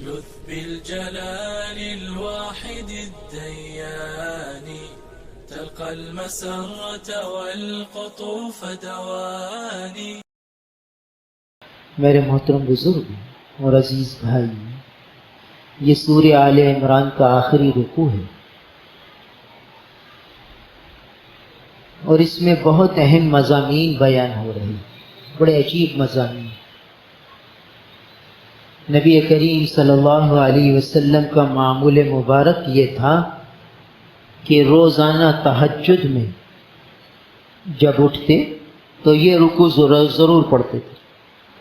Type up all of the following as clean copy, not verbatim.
يثبي الجلال الواحد الديان تلقى المسرة والقطوف دواني. میرے محترم بزرگ اور عزیز بھائی، یہ سورہ آل عمران کا آخری رکوع ہے اور اس میں بہت اہم مضامین بیان ہو رہے ہیں، بڑے عجیب مضامین۔ نبی کریم صلی اللہ علیہ وسلم کا معمول مبارک یہ تھا کہ روزانہ تہجد میں جب اٹھتے تو یہ رکوع ضرور پڑھتے تھے،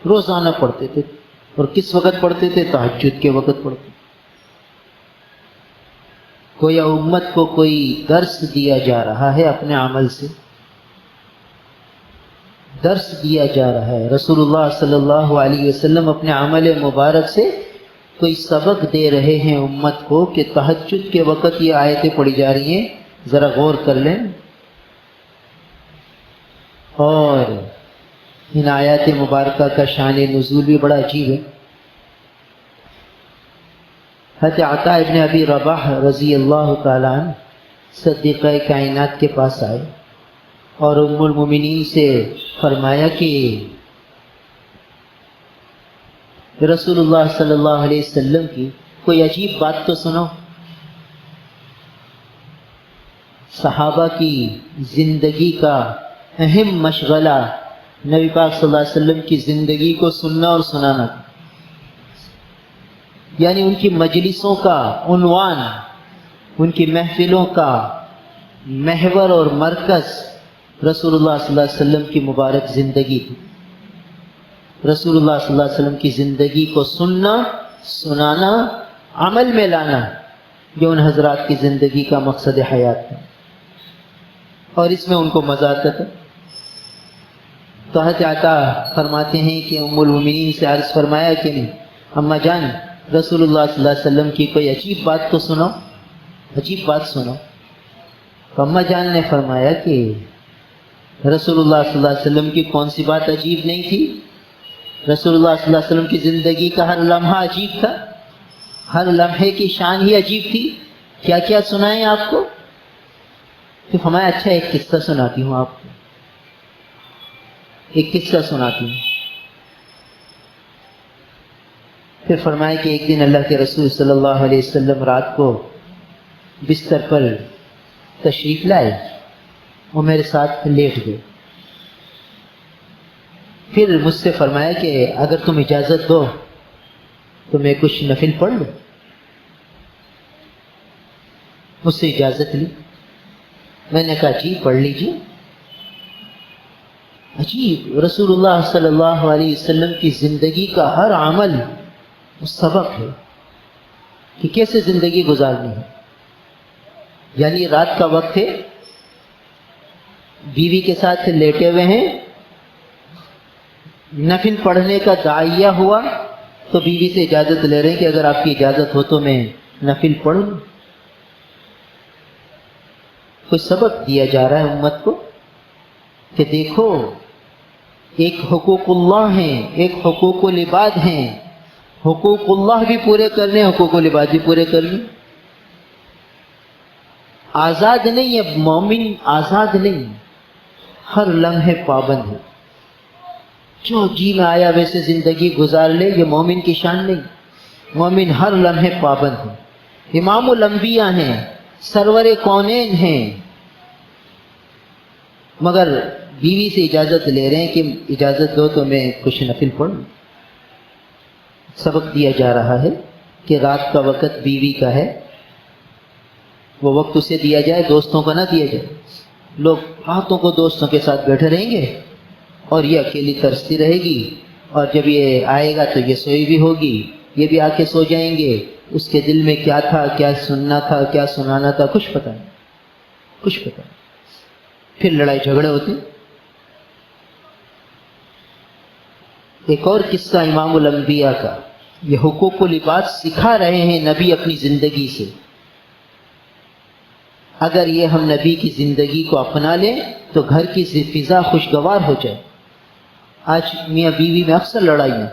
روزانہ پڑھتے تھے۔ اور کس وقت پڑھتے تھے؟ تہجد کے وقت پڑھتے۔ گویا امت کو کوئی درس دیا جا رہا ہے، اپنے عمل سے درس دیا جا رہا ہے۔ رسول اللہ صلی اللہ علیہ وسلم اپنے عمل مبارک سے کوئی سبق دے رہے ہیں امت کو کہ تہجد کے وقت یہ آیتیں پڑھی جا رہی ہیں، ذرا غور کر لیں۔ اور ان آیات مبارکہ کا شان نزول بھی بڑا عجیب ہے۔ حضرت عطا ابن ابی رباح رضی اللہ تعالیٰ عنہ صدیقہ کائنات کے پاس آئے اور ام المومنین سے فرمایا کہ رسول اللہ صلی اللہ علیہ وسلم کی کوئی عجیب بات تو سنو۔ صحابہ کی زندگی کا اہم مشغلہ نبی پاک صلی اللہ علیہ وسلم کی زندگی کو سننا اور سنانا، یعنی ان کی مجلسوں کا عنوان، ان کی محفلوں کا محور اور مرکز رسول اللہ صلی اللہ علیہ وسلم کی مبارک زندگی تھی۔ رسول اللہ صلی اللہ علیہ وسلم کی زندگی کو سننا، سنانا، عمل میں لانا، یہ ان حضرات کی زندگی کا مقصد حیات ہے، اور اس میں ان کو مزہ آتا تھا۔ تو حضرت عطا فرماتے ہیں کہ ام المومنین سے عرض فرمایا کہ نہیں اماں جان، رسول اللہ صلی اللہ علیہ وسلم کی کوئی عجیب بات تو سنو، عجیب بات سنو۔ تو اماں جان نے فرمایا کہ رسول اللہ صلی اللہ علیہ وسلم کی کون سی بات عجیب نہیں تھی؟ رسول اللہ صلی اللہ علیہ وسلم کی زندگی کا ہر لمحہ عجیب تھا، ہر لمحے کی شان ہی عجیب تھی۔ کیا کیا سنائیں آپ کو؟ تو فرمایا اچھا ایک قصہ سناتی ہوں آپ کو، ایک قصہ سناتی ہوں۔ پھر فرمایا کہ ایک دن اللہ کے رسول صلی اللہ علیہ وسلم رات کو بستر پر تشریف لائے اور میرے ساتھ لیٹ گئے۔ پھر مجھ سے فرمایا کہ اگر تم اجازت دو تو میں کچھ نفل پڑھ لوں۔ مجھ سے اجازت لی، میں نے کہا جی پڑھ لیجیے۔ عجیب، رسول اللہ صلی اللہ علیہ وسلم کی زندگی کا ہر عمل سبق ہے کہ کیسے زندگی گزارنی ہے۔ یعنی رات کا وقت ہے، بیوی کے ساتھ لیٹے ہوئے ہیں، نفل پڑھنے کا داعیہ ہوا تو بیوی سے اجازت لے رہے ہیں کہ اگر آپ کی اجازت ہو تو میں نفل پڑھ لوں۔ کوئی سبق دیا جا رہا ہے امت کو کہ دیکھو، ایک حقوق اللہ ہیں، ایک حقوق العباد ہیں، حقوق اللہ بھی پورے کرنے، حقوق العباد بھی پورے کرنے۔ آزاد نہیں ہے مومن، آزاد نہیں، ہر لمحے پابند ہے، جو جی میں آیا ویسے زندگی گزار لے، یہ مومن کی شان نہیں۔ مومن ہر لمحے پابند ہے، امام الانبیاء ہیں، سرور کونین ہیں، مگر بیوی سے اجازت لے رہے ہیں کہ اجازت دو تو میں کچھ نفل پڑھوں۔ سبق دیا جا رہا ہے کہ رات کا وقت بیوی کا ہے، وہ وقت اسے دیا جائے، دوستوں کو نہ دیا جائے۔ لوگ راتوں کو دوستوں کے ساتھ بیٹھے رہیں گے اور یہ اکیلی ترستی رہے گی، اور جب یہ آئے گا تو یہ سوئی بھی ہوگی، یہ بھی آ کے سو جائیں گے۔ اس کے دل میں کیا تھا، کیا سننا تھا، کیا سنانا تھا، کچھ پتہ نہیں، کچھ پتہ نہیں۔ پھر لڑائی جھگڑے ہوتے۔ ایک اور قصہ امام الانبیاء کا، یہ حقوق العباد سکھا رہے ہیں نبی اپنی زندگی سے۔ اگر یہ ہم نبی کی زندگی کو اپنا لیں تو گھر کی فضا خوشگوار ہو جائے۔ آج میاں بیوی میں اکثر لڑائیاں،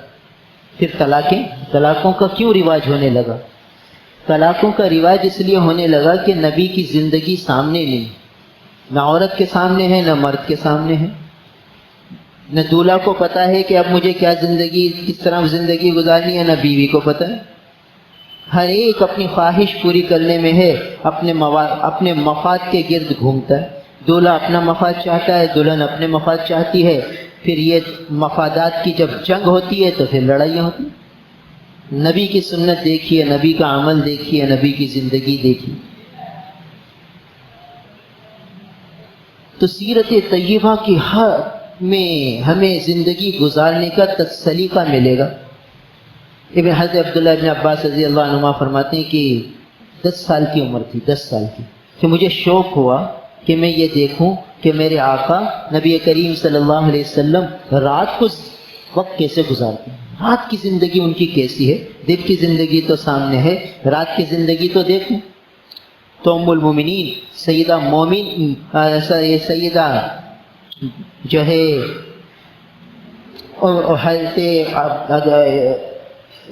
پھر طلاقوں کا کیوں رواج ہونے لگا؟ طلاقوں کا رواج اس لیے ہونے لگا کہ نبی کی زندگی سامنے نہیں، نہ عورت کے سامنے ہے نہ مرد کے سامنے ہے، نہ دولہا کو پتہ ہے کہ اب مجھے کس طرح زندگی گزارنی ہے، نہ بیوی کو پتہ ہے۔ ہر ایک اپنی خواہش پوری کرنے میں ہے، اپنے مفاد کے گرد گھومتا ہے۔ دولہا اپنا مفاد چاہتا ہے، دلہن اپنے مفاد چاہتی ہے، پھر یہ مفادات کی جب جنگ ہوتی ہے تو پھر لڑائیاں ہوتی ہیں۔ نبی کی سنت دیکھیے، نبی کا عمل دیکھیے، نبی کی زندگی دیکھیے، تو سیرت طیبہ کی میں ہمیں زندگی گزارنے کا سلیقہ ملے گا۔ حضرت عبداللہ ابن عباس رضی اللہ عنہما فرماتے ہیں کہ 10 سال کی عمر تھی، 10 سال کی، کہ مجھے شوق ہوا کہ میں یہ دیکھوں کہ میرے آقا نبی کریم صلی اللہ علیہ وسلم رات کو وقت کیسے گزارتے ہیں، رات کی زندگی ان کی کیسی ہے۔ دن کی زندگی تو سامنے ہے، رات کی زندگی تو دیکھوں۔ تو ام المومنین سیدہ جو ہے حضرت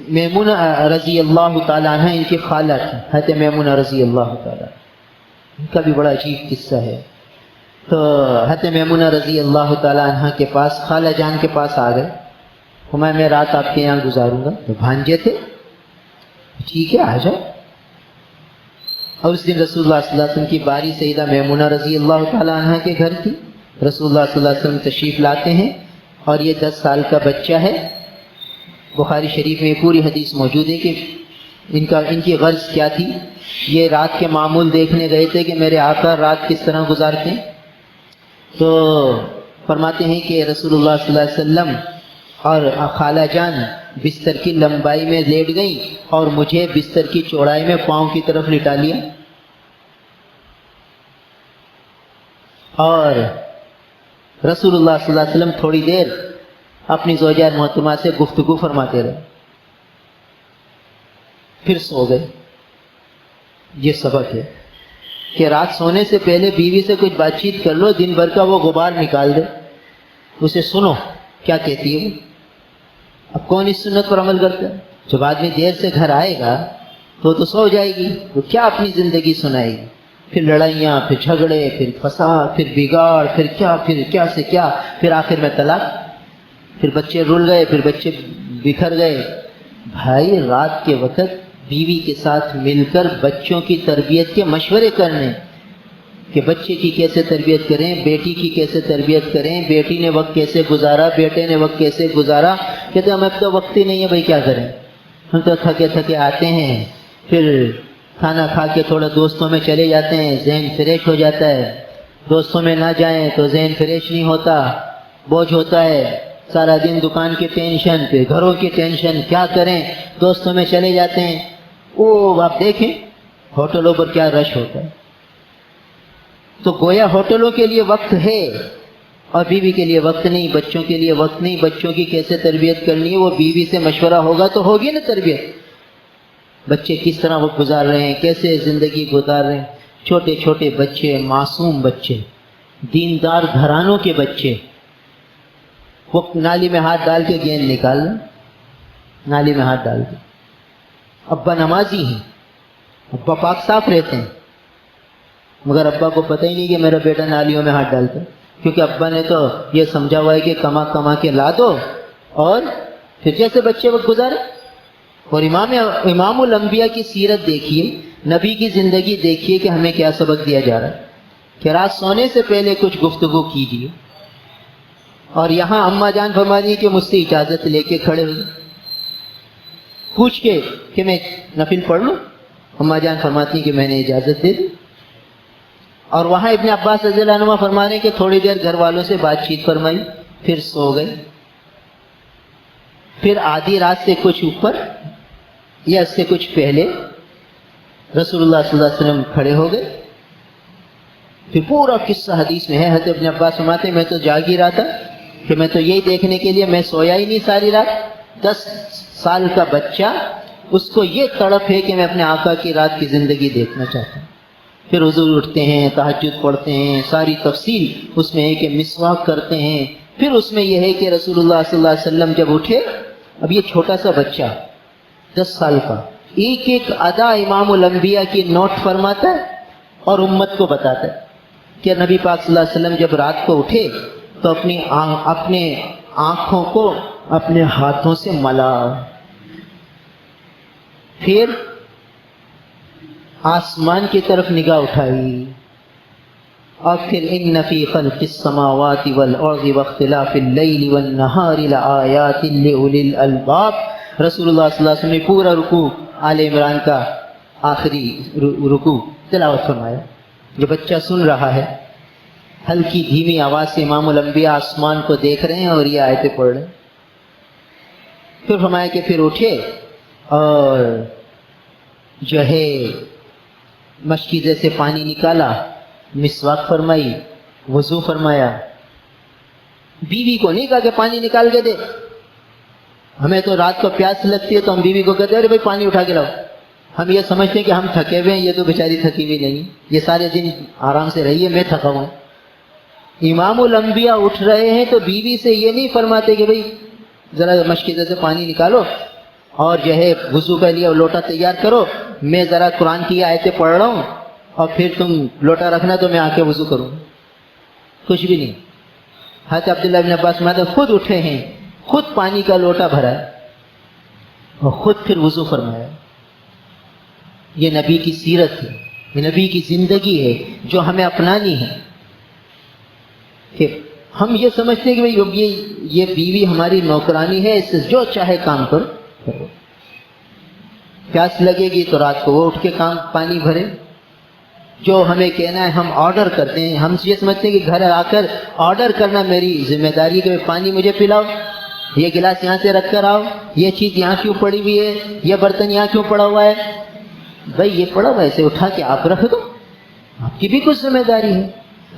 میمونہ رضی اللہ تعالیٰ عنہ، ان کی خالہ تھی حضرت میمونہ رضی اللہ تعالیٰ، ان کا بھی بڑا عجیب قصہ ہے۔ تو حضرت میمونہ رضی اللہ تعالیٰ عنہ کے پاس، خالہ جان کے پاس آ گئے، میں رات آپ کے یہاں گزاروں گا۔ تو بھانجے تھے، ٹھیک ہے آ جاؤ۔ اور اس دن رسول اللہ صلی اللہ علیہ وسلم کی باری سیدہ میمونہ رضی اللہ تعالیٰ عنہ کے گھر تھی۔ رسول اللہ صلی اللہ علیہ وسلم تشریف لاتے ہیں اور یہ 10 سال کا بچہ ہے۔ بخاری شریف میں پوری حدیث موجود ہے کہ ان کی غرض کیا تھی۔ یہ رات کے معمول دیکھنے گئے تھے کہ میرے آقا رات کس طرح گزارتے ہیں۔ تو فرماتے ہیں کہ رسول اللہ صلی اللہ علیہ وسلم اور خالہ جان بستر کی لمبائی میں لیٹ گئیں اور مجھے بستر کی چوڑائی میں پاؤں کی طرف لٹا لیا، اور رسول اللہ صلی اللہ علیہ وسلم تھوڑی دیر اپنی زوجہ محترمہ سے گفتگو فرماتے رہے، پھر سو گئے۔ یہ سبق ہے کہ رات سونے سے پہلے بیوی سے کچھ بات چیت کر لو، دن بھر کا وہ غبار نکال دے، اسے سنو کیا کہتی ہے۔ اب کون اس سنت پر عمل کرتا ہے؟ جب آدمی دیر سے گھر آئے گا تو سو جائے گی، وہ کیا اپنی زندگی سنائے گی؟ پھر لڑائیاں، پھر جھگڑے، پھر فساد، پھر بگاڑ، پھر کیا سے کیا، پھر آخر میں طلاق، پھر بچے رول گئے، پھر بچے بکھر گئے۔ بھائی رات کے وقت بیوی کے ساتھ مل کر بچوں کی تربیت کے مشورے کرنے کہ بچے کی کیسے تربیت کریں، بیٹی کی کیسے تربیت کریں، بیٹی نے وقت کیسے گزارا، بیٹے نے وقت کیسے گزارا۔ کہتے ہمیں اب تو وقت ہی نہیں ہے، بھائی کیا کریں، ہم تو تھکے آتے ہیں، پھر کھانا کھا کے تھوڑا دوستوں میں چلے جاتے ہیں، ذہن فریش ہو جاتا ہے۔ دوستوں میں نہ جائیں تو ذہن فریش نہیں ہوتا، بوجھ ہوتا ہے، سارا دن دکان کی ٹینشن، پھر گھروں کی ٹینشن، کیا کریں، دوستوں میں چلے جاتے ہیں۔ آپ دیکھیں ہوٹلوں پر کیا رش ہوتا ہے۔ تو گویا ہوٹلوں کے لیے وقت ہے اور بیوی کے لیے وقت نہیں، بچوں کے لیے وقت نہیں۔ بچوں کی کیسے تربیت کرنی ہے وہ بیوی سے مشورہ ہوگا تو ہوگی نا تربیت۔ بچے کس طرح وقت گزار رہے ہیں، کیسے زندگی گزار رہے ہیں، چھوٹے چھوٹے بچے، معصوم بچے، دیندار گھرانوں کے بچے، وہ نالی میں ہاتھ ڈال کے گیند نکال رہے ہیں، نالی میں ہاتھ ڈال کے۔ ابا نمازی ہیں، ابا پاک صاف رہتے ہیں، مگر ابا کو پتہ ہی نہیں کہ میرا بیٹا نالیوں میں ہاتھ ڈالتا ہے، کیونکہ ابا نے تو یہ سمجھا ہوا ہے کہ کما کے لا دو اور پھر جیسے بچے وقت گزارے۔ اور امام الانبیاء کی سیرت دیکھیے، نبی کی زندگی دیکھیے کہ ہمیں کیا سبق دیا جا رہا ہے کہ رات سونے سے پہلے کچھ گفتگو کیجیے۔ اور یہاں اماں جان فرمانی کہ مجھ سے اجازت لے کے کھڑے ہوئے، پوچھ کے کہ میں نفل پڑھ لوں، اماں جان فرماتی کہ میں نے اجازت دے دی۔ اور وہاں ابن عباس رضی اللہ عنہ فرمانے کہ تھوڑی دیر گھر والوں سے بات چیت فرمائی، پھر سو گئے۔ پھر آدھی رات سے کچھ اوپر یا اس سے کچھ پہلے رسول اللہ صلی اللہ علیہ وسلم کھڑے ہو گئے۔ پھر پورا قصہ حدیث میں ہے، حضرت ابن عباس فرماتے میں تو جاگ ہی رہا تھا کہ میں تو یہی دیکھنے کے لیے، میں سویا ہی نہیں ساری رات۔ 10 سال کا بچہ، اس کو یہ تڑپ ہے کہ میں اپنے آقا کی رات کی زندگی دیکھنا چاہتا ہوں۔ پھر حضور اٹھتے ہیں، تہجد پڑھتے ہیں، ساری تفصیل اس میں ہے کہ مسواک کرتے ہیں۔ پھر اس میں یہ ہے کہ رسول اللہ صلی اللہ علیہ وسلم جب اٹھے اب یہ چھوٹا سا بچہ 10 سال کا ایک ایک ادا امام الانبیاء کی نوٹ فرماتا ہے اور امت کو بتاتا ہے کہ نبی پاک صلی اللہ علیہ وسلم جب رات کو اٹھے تو اپنے آنکھوں کو اپنے ہاتھوں سے ملا، پھر آسمان کی طرف نگاہ اٹھائی، اور پھر ان فی خلق السماوات والارض واختلاف اللیل والنہار لآیات لأولی الالباب۔ رسول اللہ صلی اللہ علیہ وسلم نے پورا رکوع آل عمران کا آخری رکوع تلاوت فرمایا۔ جو بچہ سن رہا ہے، ہلکی دھیمی آواز سے امام الانبیاء آسمان کو دیکھ رہے ہیں اور یہ آیتیں پڑھ رہے ہیں۔ پھر فرمایا کہ پھر اٹھے اور جو ہے مشکیزے سے پانی نکالا، مسواک فرمائی، وضو فرمایا۔ بیوی کو نہیں کہا کہ پانی نکال کے دے، ہمیں تو رات کو پیاس لگتی ہے تو ہم بیوی کو کہتے ہیں ارے بھائی پانی اٹھا کے لاؤ، ہم یہ سمجھتے ہیں کہ ہم تھکے ہوئے ہیں، یہ تو بیچاری تھکی ہوئی نہیں، یہ سارے دن آرام سے رہی ہے، میں تھکا ہوں۔ امام الانبیاء اٹھ رہے ہیں تو بیوی سے یہ نہیں فرماتے کہ بھائی ذرا مشکیزے سے پانی نکالو اور جو ہے وضو کے لیے لوٹا تیار کرو، میں ذرا قرآن کی آیتیں پڑھ رہا ہوں اور پھر تم لوٹا رکھنا تو میں آ کے وضو کروں، کچھ بھی نہیں۔ حضرت عبداللہ بن عباس میں خود اٹھے ہیں، خود پانی کا لوٹا بھرا اور خود پھر وضو فرمایا۔ یہ نبی کی سیرت ہے، یہ نبی کی زندگی ہے جو ہمیں اپنانی ہے۔ کہ ہم یہ سمجھتے ہیں کہ بھائی یہ بیوی ہماری نوکرانی ہے، اس سے جو چاہے کام کرو، پیاس لگے گی تو رات کو وہ اٹھ کے پانی بھرے، جو ہمیں کہنا ہے ہم آرڈر کرتے ہیں۔ ہم یہ سمجھتے ہیں کہ گھر آ کر آرڈر کرنا میری ذمہ داری ہے کہ پانی مجھے پلاؤ، یہ گلاس یہاں سے رکھ کر آؤ، یہ چیز یہاں کیوں پڑی ہوئی ہے، یہ برتن یہاں کیوں پڑا ہوا ہے۔ بھائی یہ پڑا ہوا ہے، اسے اٹھا کے آپ رکھ دو، آپ کی بھی کچھ ذمہ داری ہے۔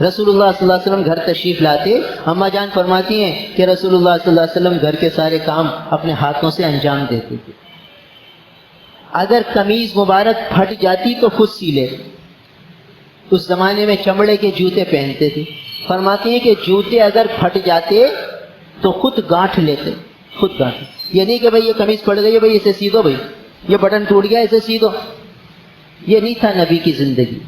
رسول اللہ صلی اللہ علیہ وسلم گھر تشریف لاتے، اماں جان فرماتی ہیں کہ رسول اللہ صلی اللہ علیہ وسلم گھر کے سارے کام اپنے ہاتھوں سے انجام دیتے تھے۔ اگر قمیض مبارک پھٹ جاتی تو خود سی لے، اس زمانے میں چمڑے کے جوتے پہنتے تھے، فرماتے ہیں کہ جوتے اگر پھٹ جاتے تو خود گانٹھ لیتے، خود گانٹھ۔ یہ نہیں کہ بھئی یہ قمیض پھٹ گئی ہے بھئی اسے سی دو، بھئی یہ بٹن ٹوٹ گیا اسے سی دو، یہ نہیں تھا نبی کی زندگی۔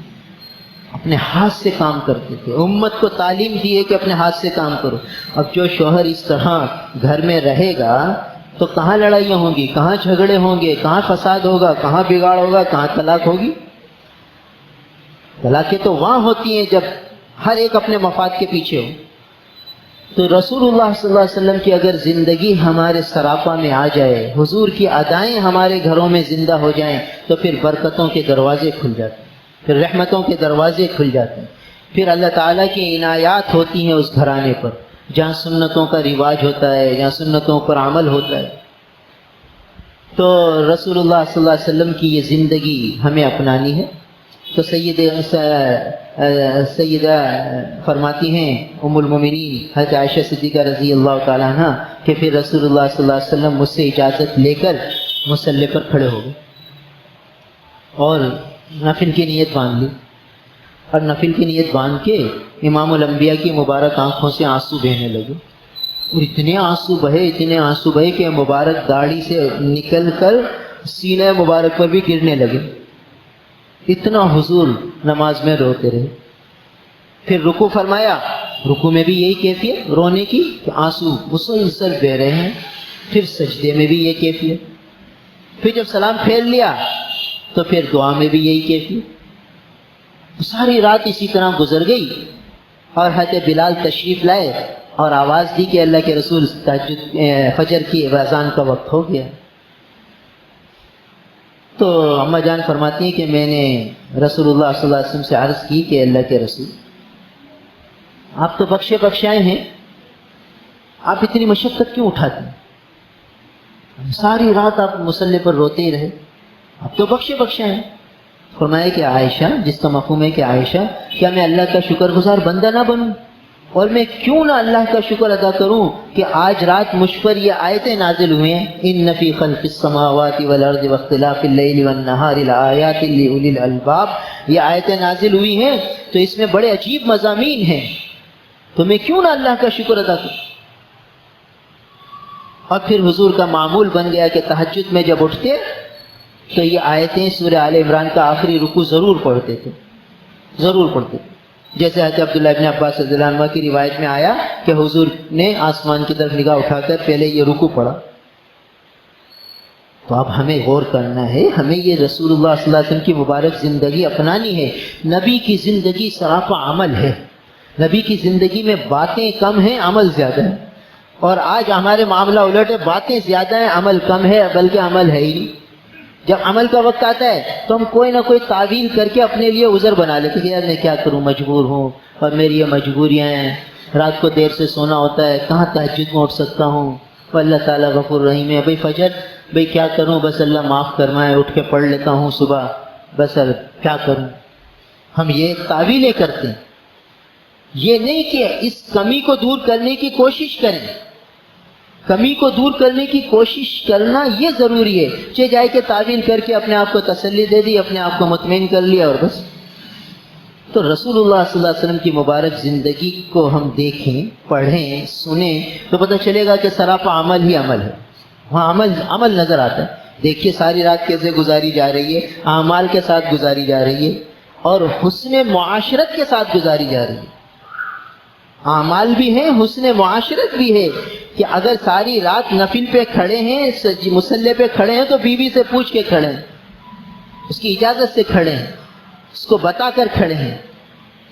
اپنے ہاتھ سے کام کرتے تھے، امت کو تعلیم دی ہے کہ اپنے ہاتھ سے کام کرو۔ اب جو شوہر اس طرح گھر میں رہے گا تو کہاں لڑائیاں ہوں گی، کہاں جھگڑے ہوں گے، کہاں فساد ہوگا، کہاں بگاڑ ہوگا، کہاں طلاق ہوگی۔ طلاقیں تو وہاں ہوتی ہیں جب ہر ایک اپنے مفاد کے پیچھے ہو۔ تو رسول اللہ صلی اللہ علیہ وسلم کی اگر زندگی ہمارے سراپا میں آ جائے، حضور کی ادائیں ہمارے گھروں میں زندہ ہو جائیں، تو پھر برکتوں کے دروازے کھل جاتے ہیں، پھر رحمتوں کے دروازے کھل جاتے ہیں، پھر اللہ تعالیٰ کی عنایات ہوتی ہیں اس گھرانے پر، جہاں سنتوں کا رواج ہوتا ہے، جہاں سنتوں پر عمل ہوتا ہے۔ تو رسول اللہ صلی اللہ علیہ وسلم کی یہ زندگی ہمیں اپنانی ہے۔ تو سیدہ فرماتی ہیں ام المومنین حضرت عائشہ صدیقہ رضی اللہ تعالیٰ عنہ کہ پھر رسول اللہ صلی اللہ علیہ وسلم مجھ سے اجازت لے کر مصلی پر کھڑے ہو گئے اور نفل کی نیت باندھ لی، اور نفل کی نیت باندھ کے امام الانبیاء کی مبارک آنکھوں سے آنسو بہنے لگے، اور اتنے آنسو بہے کہ مبارک داڑھی سے نکل کر سینہ مبارک پر بھی گرنے لگے۔ اتنا حضور نماز میں روتے رہے۔ پھر رکوع فرمایا، رکوع میں بھی یہی کیفیت رونے کی کہ آنسو مسلسل بہہ رہے ہیں۔ پھر سجدے میں بھی یہ کیفیت، پھر جب سلام پھیر لیا تو پھر دعا میں بھی یہی کیفیت۔ ساری رات اسی طرح گزر گئی، اور حضرت بلال تشریف لائے اور آواز دی کہ اللہ کے رسول فجر کی اذان کا وقت ہو گیا۔ تو اماں جان فرماتی ہیں کہ میں نے رسول اللہ صلی اللہ علیہ وسلم سے عرض کی کہ اللہ کے رسول، آپ تو بخشے بخشائے ہیں، آپ اتنی مشقت کیوں اٹھاتے ہیں؟ ساری رات آپ مصلی پر روتے ہی رہے، آپ تو بخشے بخشائے ہیں۔ فرمایا کہ عائشہ، جس کا مفہوم ہے کہ عائشہ، کیا میں اللہ کا شکر گزار بندہ نہ بنوں؟ اور میں کیوں نہ اللہ کا شکر ادا کروں کہ آج رات مجھ پر یہ آیتیں نازل ہوئے ہیں، ان فی خلق السماوات والارض واختلاف اللیل والنہار لآیات لأولی الالباب، یہ آیتیں نازل ہوئی ہیں تو اس میں بڑے عجیب مضامین ہیں، تو میں کیوں نہ اللہ کا شکر ادا کروں؟ اور پھر حضور کا معمول بن گیا کہ تہجد میں جب اٹھتے تو یہ آیتیں سورہ آل عمران کا آخری رکوع ضرور پڑھتے تھے، ضرور پڑھتے تھے۔ جیسے حضرت عبداللہ ابن عباس رضی اللہ عنہ کی روایت میں آیا کہ حضور نے آسمان کی طرف نگاہ اٹھا کر پہلے یہ رکوع پڑھا۔ تو اب ہمیں غور کرنا ہے، ہمیں یہ رسول اللہ صلی اللہ علیہ وسلم کی مبارک زندگی اپنانی ہے۔ نبی کی زندگی سراپا عمل ہے، نبی کی زندگی میں باتیں کم ہیں، عمل زیادہ ہے۔ اور آج ہمارے معاملہ الٹ ہے، باتیں زیادہ ہیں، عمل کم ہے، بلکہ عمل ہے ہی نہیں۔ جب عمل کا وقت آتا ہے تو ہم کوئی نہ کوئی تعویل کر کے اپنے لیے عذر بنا لیتے کہ یار میں کیا کروں، مجبور ہوں اور میری یہ مجبوریاں ہیں، رات کو دیر سے سونا ہوتا ہے، کہاں تہجد میں اٹھ سکتا ہوں، اور اللہ تعالیٰ غفور رحیم ہے، بھائی فجر بھائی کیا کروں، بس اللہ معاف فرمائے، اٹھ کے پڑھ لیتا ہوں صبح، بس اب کیا کروں۔ ہم یہ تعویلیں کرتے ہیں، یہ نہیں کہ اس کمی کو دور کرنے کی کوشش کریں، کمی کو دور کرنے کی کوشش کرنا یہ ضروری ہے، چاہے جائے کہ تعویل کر کے اپنے آپ کو تسلی دے دی، اپنے آپ کو مطمئن کر لیا اور بس۔ تو رسول اللہ صلی اللہ علیہ وسلم کی مبارک زندگی کو ہم دیکھیں، پڑھیں، سنیں تو پتہ چلے گا کہ سراپا عمل ہی عمل ہے، وہاں عمل نظر آتا ہے۔ دیکھیے ساری رات کیسے گزاری جا رہی ہے، اعمال کے ساتھ گزاری جا رہی ہے اور حسن معاشرت کے ساتھ گزاری جا رہی ہے۔ اعمال بھی ہیں، حسن معاشرت بھی ہے کہ اگر ساری رات نفل پہ کھڑے ہیں، مصلی پہ کھڑے ہیں تو بیوی سے پوچھ کے کھڑے ہیں، اس کی اجازت سے کھڑے ہیں، اس کو بتا کر کھڑے ہیں۔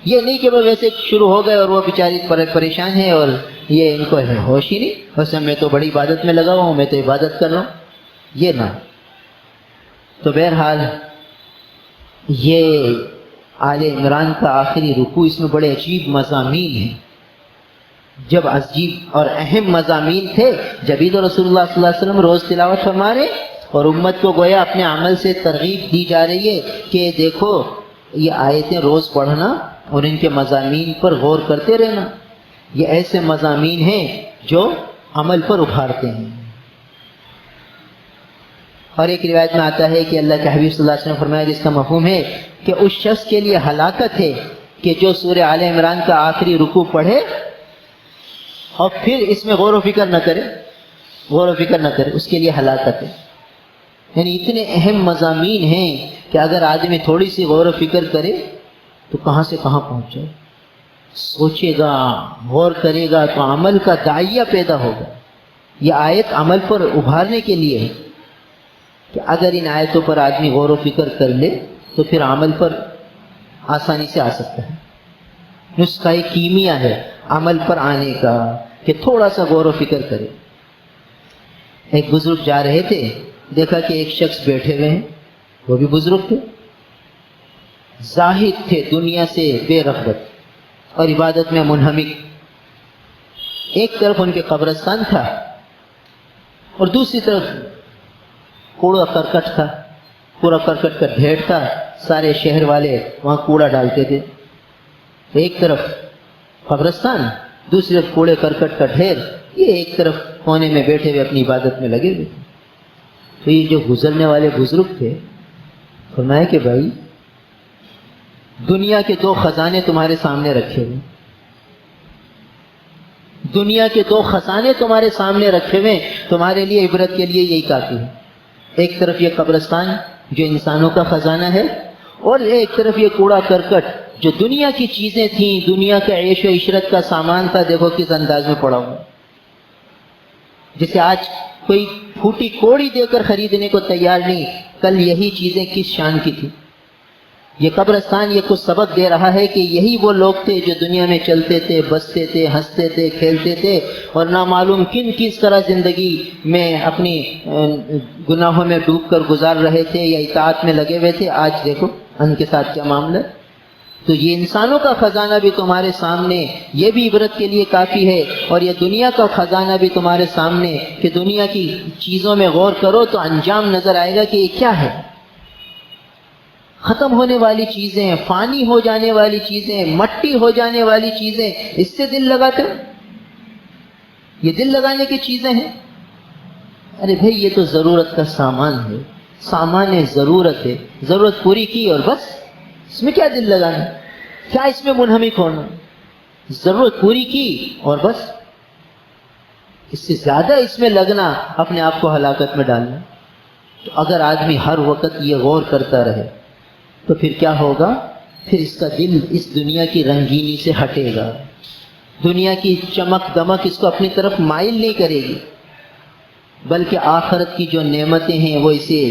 یہ نہیں کہ وہ ویسے شروع ہو گئے اور وہ بیچاری پریشان ہیں اور یہ ان کو ہوش ہی نہیں، ویسے میں تو بڑی عبادت میں لگا ہوا ہوں، میں تو عبادت کر رہا ہوں، یہ نہ۔ تو بہرحال یہ آل عمران کا آخری رکوع، اس میں بڑے عجیب مضامین ہیں۔ جب عجیب اور اہم مضامین تھے، جبھی تو رسول اللہ صلی اللہ علیہ وسلم روز تلاوت فرما رہے اور امت کو گویا اپنے عمل سے ترغیب دی جا رہی ہے کہ دیکھو یہ آیتیں روز پڑھنا اور ان کے مضامین پر غور کرتے رہنا، یہ ایسے مضامین ہیں جو عمل پر ابھارتے ہیں۔ اور ایک روایت میں آتا ہے کہ اللہ کے حبیب صلی اللہ علیہ وسلم فرمایا، جس کا مفہوم ہے کہ اس شخص کے لیے ہلاکت ہے کہ جو سورہ آل عمران کا آخری رکوع پڑھے اور پھر اس میں غور و فکر نہ کرے، غور و فکر نہ کرے، اس کے لیے ہلاکت ہے۔ یعنی اتنے اہم مضامین ہیں کہ اگر آدمی تھوڑی سی غور و فکر کرے تو کہاں سے کہاں پہنچ جائے، سوچے گا، غور کرے گا تو عمل کا داعیہ پیدا ہوگا۔ یہ آیت عمل پر ابھارنے کے لیے ہے کہ اگر ان آیتوں پر آدمی غور و فکر کر لے تو پھر عمل پر آسانی سے آ سکتا ہے۔ نسخہ کیمیا ہے عمل پر آنے کا کہ تھوڑا سا غور و فکر کرے۔ ایک بزرگ جا رہے تھے، دیکھا کہ ایک شخص بیٹھے ہوئے ہیں، وہ بھی بزرگ تھے، زاہد تھے، دنیا سے بے رغبت اور عبادت میں منہمک۔ ایک طرف ان کے قبرستان تھا اور دوسری طرف کوڑا کرکٹ تھا، پورا کرکٹ کا ڈھیر تھا، سارے شہر والے وہاں کوڑا ڈالتے تھے۔ ایک طرف قبرستان، دوسری طرف کوڑے کرکٹ کا ڈھیر، یہ ایک طرف کونے میں بیٹھے ہوئے اپنی عبادت میں لگے ہوئے تھے۔ تو یہ جو گزرنے والے بزرگ تھے فرمایا کہ بھائی دنیا کے دو خزانے تمہارے سامنے رکھے ہوئے، دنیا کے دو خزانے تمہارے سامنے رکھے ہوئے، تمہارے لیے عبرت کے لیے یہی کافی ہے۔ ایک طرف یہ قبرستان جو انسانوں کا خزانہ ہے اور ایک طرف یہ کوڑا کرکٹ جو دنیا کی چیزیں تھیں، دنیا کا عیش و عشرت کا سامان تھا، دیکھو کس انداز میں پڑا ہوا۔ جسے آج کوئی پھوٹی کوڑی دے کر خریدنے کو تیار نہیں، کل یہی چیزیں کس شان کی تھی۔ یہ قبرستان یہ کچھ سبق دے رہا ہے کہ یہی وہ لوگ تھے جو دنیا میں چلتے تھے، بستے تھے، ہنستے تھے، کھیلتے تھے اور نہ معلوم کس طرح زندگی میں اپنی گناہوں میں ڈوب کر گزار رہے تھے یا اطاعت میں لگے ہوئے تھے۔ آج دیکھو ان کے ساتھ کیا معاملہ ہے۔ تو یہ انسانوں کا خزانہ بھی تمہارے سامنے، یہ بھی عبرت کے لیے کافی ہے، اور یہ دنیا کا خزانہ بھی تمہارے سامنے کہ دنیا کی چیزوں میں غور کرو تو انجام نظر آئے گا کہ یہ کیا ہے۔ ختم ہونے والی چیزیں، فانی ہو جانے والی چیزیں، مٹی ہو جانے والی چیزیں، اس سے دل لگاتے ہو؟ یہ دل لگانے کی چیزیں ہیں؟ ارے بھائی یہ تو ضرورت کا سامان ہے، سامان ضرورت ہے، ضرورت پوری کی اور بس، اس میں کیا دل لگانا، کیا اس میں منہمک ہونا، ضرورت پوری کی اور بس۔ اس سے زیادہ اس میں لگنا اپنے آپ کو ہلاکت میں ڈالنا. تو اگر آدمی ہر وقت یہ غور کرتا رہے تو پھر کیا ہوگا؟ پھر اس کا دل اس دنیا کی رنگینی سے ہٹے گا، دنیا کی چمک دمک اس کو اپنی طرف مائل نہیں کرے گی، بلکہ آخرت کی جو نعمتیں ہیں وہ اسے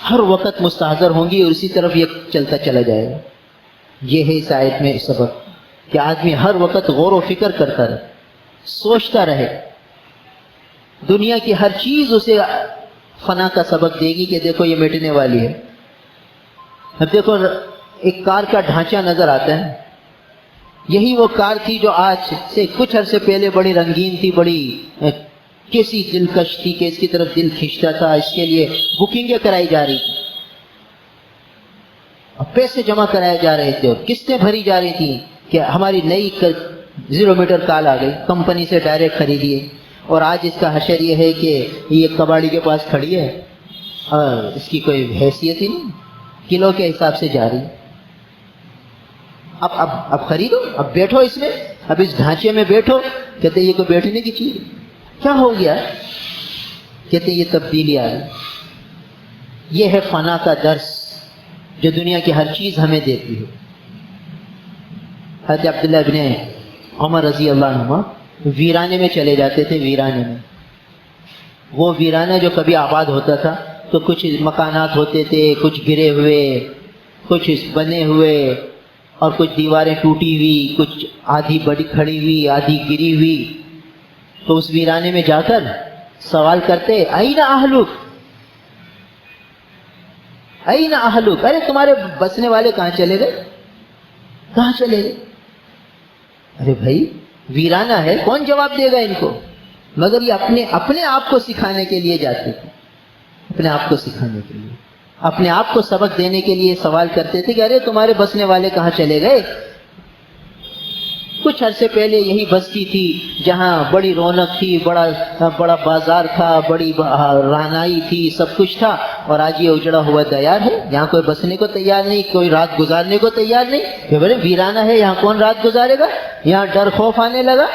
ہر وقت مستحضر ہوں گی اور اسی طرف یہ چلتا چلا جائے گا. یہ ہے اس آیت میں سبق کہ آدمی ہر وقت غور و فکر کرتا رہے، سوچتا رہے. دنیا کی ہر چیز اسے فنا کا سبق دے گی کہ دیکھو یہ مٹنے والی ہے. اب دیکھو ایک کار کا ڈھانچہ نظر آتا ہے، یہی وہ کار تھی جو آج سے کچھ عرصے پہلے بڑی رنگین تھی، بڑی کیسی دلکش تھی کہ اس کی طرف دل کھینچتا تھا، اس کے لیے بکنگیں کرائی جا رہی تھی، پیسے جمع کرائے جا رہے تھے اور قسطیں بھری جا رہی تھیں کہ ہماری نئی 0 میٹر کال آ گئی، کمپنی سے ڈائریکٹ خریدیے. اور آج اس کا حشر یہ ہے کہ یہ کباڑی کے پاس کھڑی ہے اور اس کی کوئی حیثیت ہی نہیں، کلو کے حساب سے جا رہی ہے. اب خریدو، اب بیٹھو اس میں، اب اس ڈھانچے میں بیٹھو. کہتے یہ کوئی بیٹھنے کی چیز کیا ہو گیا؟ کہتے یہ تبدیلی آ گئی. یہ ہے فنا کا درس جو دنیا کی ہر چیز ہمیں دیتی ہے. حضرت عبداللہ ابن عمر رضی اللہ عنہ ویرانے میں چلے جاتے تھے. ویرانے میں، وہ ویرانہ جو کبھی آباد ہوتا تھا تو کچھ مکانات ہوتے تھے، کچھ گرے ہوئے، کچھ بنے ہوئے، اور کچھ دیواریں ٹوٹی ہوئی، کچھ آدھی بڑی کھڑی ہوئی، آدھی گری ہوئی. تو اس ویرانے میں جا کر سوال کرتے، این اہلک، این اہلک، ارے تمہارے بسنے والے کہاں چلے گئے، کہاں چلے گئے؟ ارے بھائی ویرانہ ہے، کون جواب دے گا ان کو؟ مگر یہ اپنے آپ کو سکھانے کے لیے جاتے تھے، اپنے آپ کو سکھانے کے لیے، اپنے آپ کو سبق دینے کے لیے سوال کرتے تھے کہ ارے تمہارے بسنے والے کہاں چلے گئے؟ کچھ عرصے پہلے یہی بستی تھی جہاں بڑی رونق تھی، بڑا بازار تھا، بڑی رانائی تھی، سب کچھ تھا، اور آج یہ اجڑا ہوا دیار ہے، یہاں کوئی بسنے کو تیار نہیں، کوئی رات گزارنے کو تیار نہیں. کہ بولے ویرانہ ہے، یہاں کون رات گزارے گا؟ یہاں ڈر خوف آنے لگا.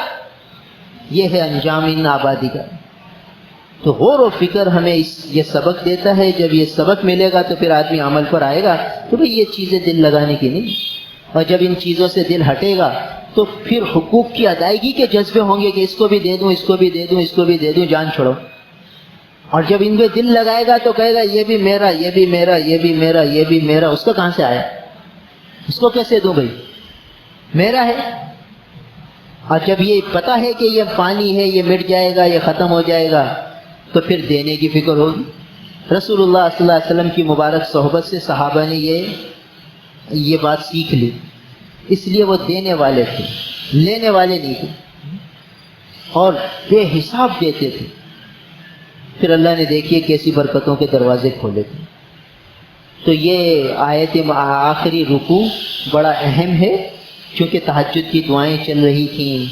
یہ ہے انجام ان آبادی کا. تو غور و فکر ہمیں یہ سبق دیتا ہے. جب یہ سبق ملے گا تو پھر آدمی عمل پر آئے گا تو بھئی یہ چیزیں دل لگانے کی نہیں. اور جب ان چیزوں سے دل ہٹے گا تو پھر حقوق کی ادائیگی کے جذبے ہوں گے کہ اس کو بھی دے دوں، اس کو بھی دے دوں، اس کو بھی دے دوں، جان چھوڑو. اور جب ان پہ دل لگائے گا تو کہے گا یہ بھی میرا، یہ بھی میرا، یہ بھی میرا، یہ بھی میرا. اس کا کہاں سے آیا؟ اس کو کیسے دوں بھائی؟ میرا ہے. اور جب یہ پتہ ہے کہ یہ پانی ہے، یہ مٹ جائے گا، یہ ختم ہو جائے گا، تو پھر دینے کی فکر ہوگی. رسول اللہ صلی اللہ علیہ وسلم کی مبارک صحبت سے صحابہ نے یہ بات سیکھ لی. اس لیے وہ دینے والے تھے، لینے والے نہیں تھے، اور بے حساب دیتے تھے. پھر اللہ نے دیکھیے کیسی برکتوں کے دروازے کھولے تھے. تو یہ آیت آخری رکوع بڑا اہم ہے، چونکہ تہجد کی دعائیں چل رہی تھیں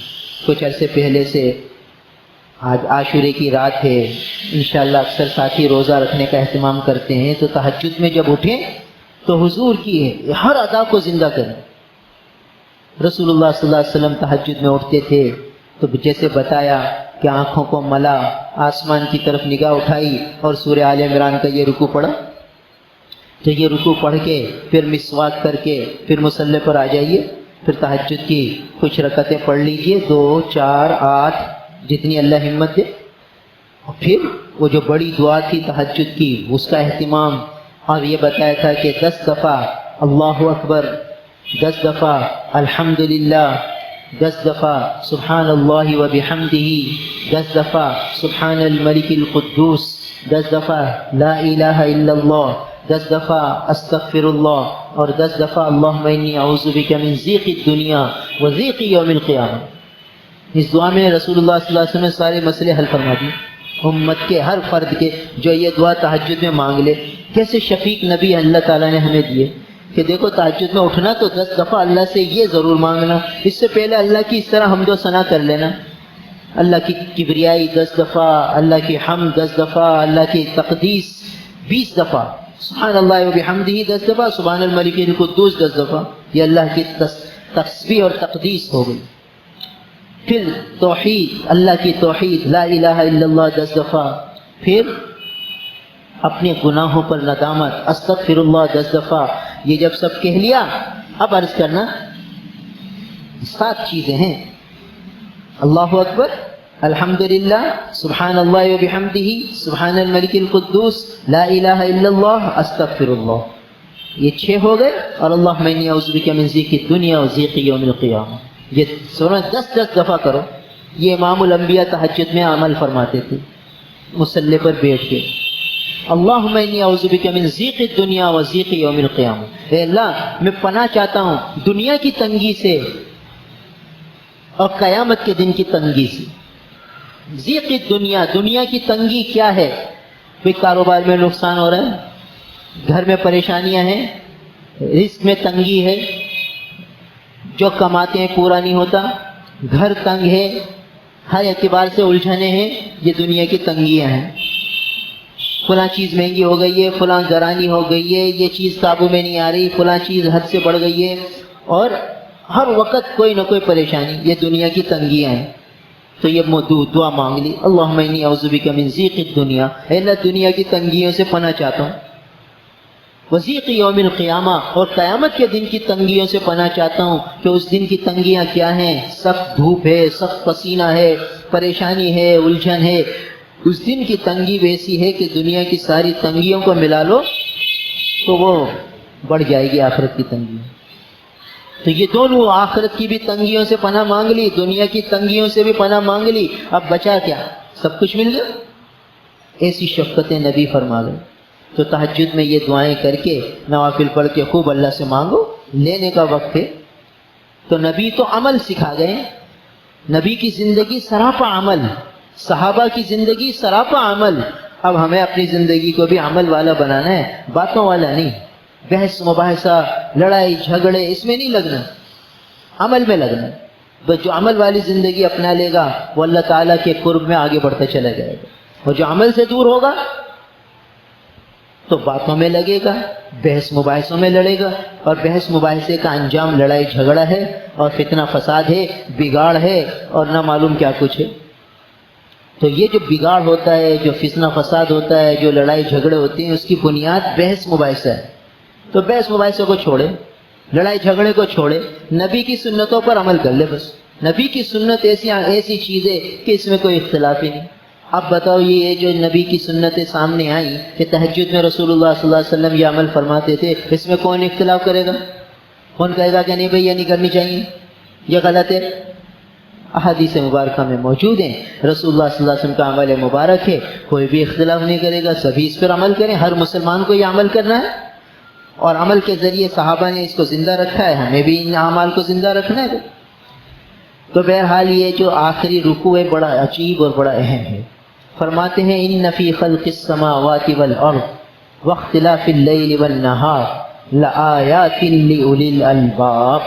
کچھ عرصے پہلے سے. آج عاشورے کی رات ہے، انشاءاللہ اکثر ساتھی روزہ رکھنے کا اہتمام کرتے ہیں، تو تہجد میں جب اٹھیں تو حضور کی ہر ادا کو زندہ کریں. رسول اللہ صلی اللہ علیہ وسلم تہجد میں اٹھتے تھے تو جیسے بتایا کہ آنکھوں کو ملا، آسمان کی طرف نگاہ اٹھائی اور سورہ آل عمران کا یہ رکوع پڑھا. تو یہ رکوع پڑھ کے پھر مسواک کر کے پھر مصلی پر آ جائیے، پھر تہجد کی کچھ رکعتیں پڑھ لیجئے، 2 4 8 جتنی اللہ ہمت دے. اور پھر وہ جو بڑی دعا تھی تہجد کی اس کا اہتمام. اور یہ بتایا تھا کہ 10 دفعہ اللہ اکبر، 10 دفعہ الحمدللہ، 10 دفعہ سبحان اللہ و بحمدہ، 10 دفعہ سبحان الملک القدوس، 10 دفعہ لا الہ الا اللہ، 10 دفعہ استغفر اللہ، اور 10 دفعہ اللہم انی اعوذ بک من ضیق الدنیا و ضیق یوم القیامہ. اس دعا میں رسول اللہ صلی اللہ علیہ وسلم نے سارے مسئلے حل فرما دیے امت کے ہر فرد کے. جو یہ دعا تہجد میں مانگ لے، کیسے شفیق نبی اللہ تعالیٰ نے ہمیں دیے کہ دیکھو تہجد میں اٹھنا تو 10 دفعہ اللہ سے یہ ضرور مانگنا، اس سے پہلے اللہ کی اس طرح حمد و ثنا کر لینا. اللہ کی کبریائی 10 دفعہ، اللہ کی حمد 10 دفعہ، اللہ کی تقدیس 20 دفعہ، سبحان اللہ و بحمدہ 10 دفعہ، سبحان الملک القدوس 10 دفعہ. یہ اللہ کی تسبیح اور تقدیس ہو گئی. پھر توحید، اللہ کی توحید، لا الہ الا اللہ 10 دفعہ، پھر اپنے گناہوں پر ندامت، استغفر اللہ 10 دفعہ. یہ جب سب کہہ لیا، اب عرض کرنا 7 چیزیں ہیں: اللہ اکبر، الحمدللہ، سبحان اللہ و بحمدہ، سبحان الملک القدوس، لا الہ الا اللہ، استغفر اللہ. یہ 6 ہو گئے. اور اللہم انی اعوذ بک من ضیق الدنیا و ضیق یوم القیامہ. یہ سورہ 10 دفعہ کرو. یہ امام الانبیاء تہجد میں عمل فرماتے تھے مصلی پر بیٹھ کے. اللہم انی اعوذ بک من ضیق الدنیا و ضیق یوم القیامہ. اے اللہ، میں پناہ چاہتا ہوں دنیا کی تنگی سے اور قیامت کے دن کی تنگی سے. ضیق الدنیا، دنیا کی تنگی کیا ہے؟ کوئی کاروبار میں نقصان ہو رہا ہے، گھر میں پریشانیاں ہیں، رزق میں تنگی ہے، جو کماتے ہیں پورا نہیں ہوتا، گھر تنگ ہے، ہر اعتبار سے الجھنے ہیں. یہ دنیا کی تنگیاں ہیں. فلاں چیز مہنگی ہو گئی ہے، فلاں گرانی ہو گئی ہے، یہ چیز قابو میں نہیں آ رہی، فلاں چیز حد سے بڑھ گئی ہے، اور ہر وقت کوئی نہ کوئی پریشانی. یہ دنیا کی تنگیاں ہیں. تو یہ دعا مانگ لی، اللہم انی اعوذ بک من ضیق الدنیا. اے اللہ، دنیا کی تنگیوں سے پناہ چاہتا ہوں. وضیق یوم القیامہ، اور قیامت کے دن کی تنگیوں سے پناہ چاہتا ہوں کہ اس دن کی تنگیاں کیا ہیں؟ سخت دھوپ ہے، سخت پسینہ ہے، پریشانی ہے، الجھن ہے. اس دن کی تنگی ویسی ہے کہ دنیا کی ساری تنگیوں کو ملا لو تو وہ بڑھ جائے گی آخرت کی تنگی. تو یہ دونوں، آخرت کی بھی تنگیوں سے پناہ مانگ لی، دنیا کی تنگیوں سے بھی پناہ مانگ لی. اب بچا کیا؟ سب کچھ مل گیا. ایسی شفقت نبی فرما گئے. تو تہجد میں یہ دعائیں کر کے، نوافل پڑھ کے خوب اللہ سے مانگو. لینے کا وقت ہے. تو نبی تو عمل سکھا گئے. نبی کی زندگی سراپا عمل، صحابہ کی زندگی سراپا عمل. اب ہمیں اپنی زندگی کو بھی عمل والا بنانا ہے، باتوں والا نہیں. بحث مباحثہ، لڑائی جھگڑے، اس میں نہیں لگنا، عمل میں لگنا. بس جو عمل والی زندگی اپنا لے گا وہ اللہ تعالیٰ کے قرب میں آگے بڑھتا چلا جائے گا. اور جو عمل سے دور ہوگا تو باتوں میں لگے گا، بحث مباحثوں میں لڑے گا. اور بحث مباحثے کا انجام لڑائی جھگڑا ہے، اور فتنہ فساد ہے، بگاڑ ہے، اور نہ معلوم کیا کچھ ہے. تو یہ جو بگاڑ ہوتا ہے، جو فتنہ فساد ہوتا ہے، جو لڑائی جھگڑے ہوتے ہیں، اس کی بنیاد بحث مباحثہ ہے. تو بحث مباحثوں کو چھوڑے، لڑائی جھگڑے کو چھوڑے، نبی کی سنتوں پر عمل کر لے. بس نبی کی سنت ایسی چیز ہے کہ اس میں کوئی اختلاف ہی نہیں. اب بتاؤ، یہ جو نبی کی سنتیں سامنے آئیں کہ تہجد میں رسول اللہ صلی اللہ علیہ وسلم یہ عمل فرماتے تھے، اس میں کون اختلاف کرے گا؟ کون کہے گا کہ نہیں بھائی یہ نہیں کرنی چاہیے، یہ غلط ہے؟ احادیث مبارکہ میں موجود ہیں، رسول اللہ صلی اللہ علیہ وسلم کا عمل مبارک ہے، کوئی بھی اختلاف نہیں کرے گا، سبھی اس پر عمل کریں. ہر مسلمان کو یہ عمل کرنا ہے، اور عمل کے ذریعے صحابہ نے اس کو زندہ رکھا ہے، ہمیں بھی ان اعمال کو زندہ رکھنا ہے. تو بہرحال یہ جو آخری رکوع ہے بڑا عجیب اور بڑا اہم ہے. فرماتے ہیں ان فی خلق السماوات والارض واختلاف اللیل والنہار لآیات لأولی الالباب.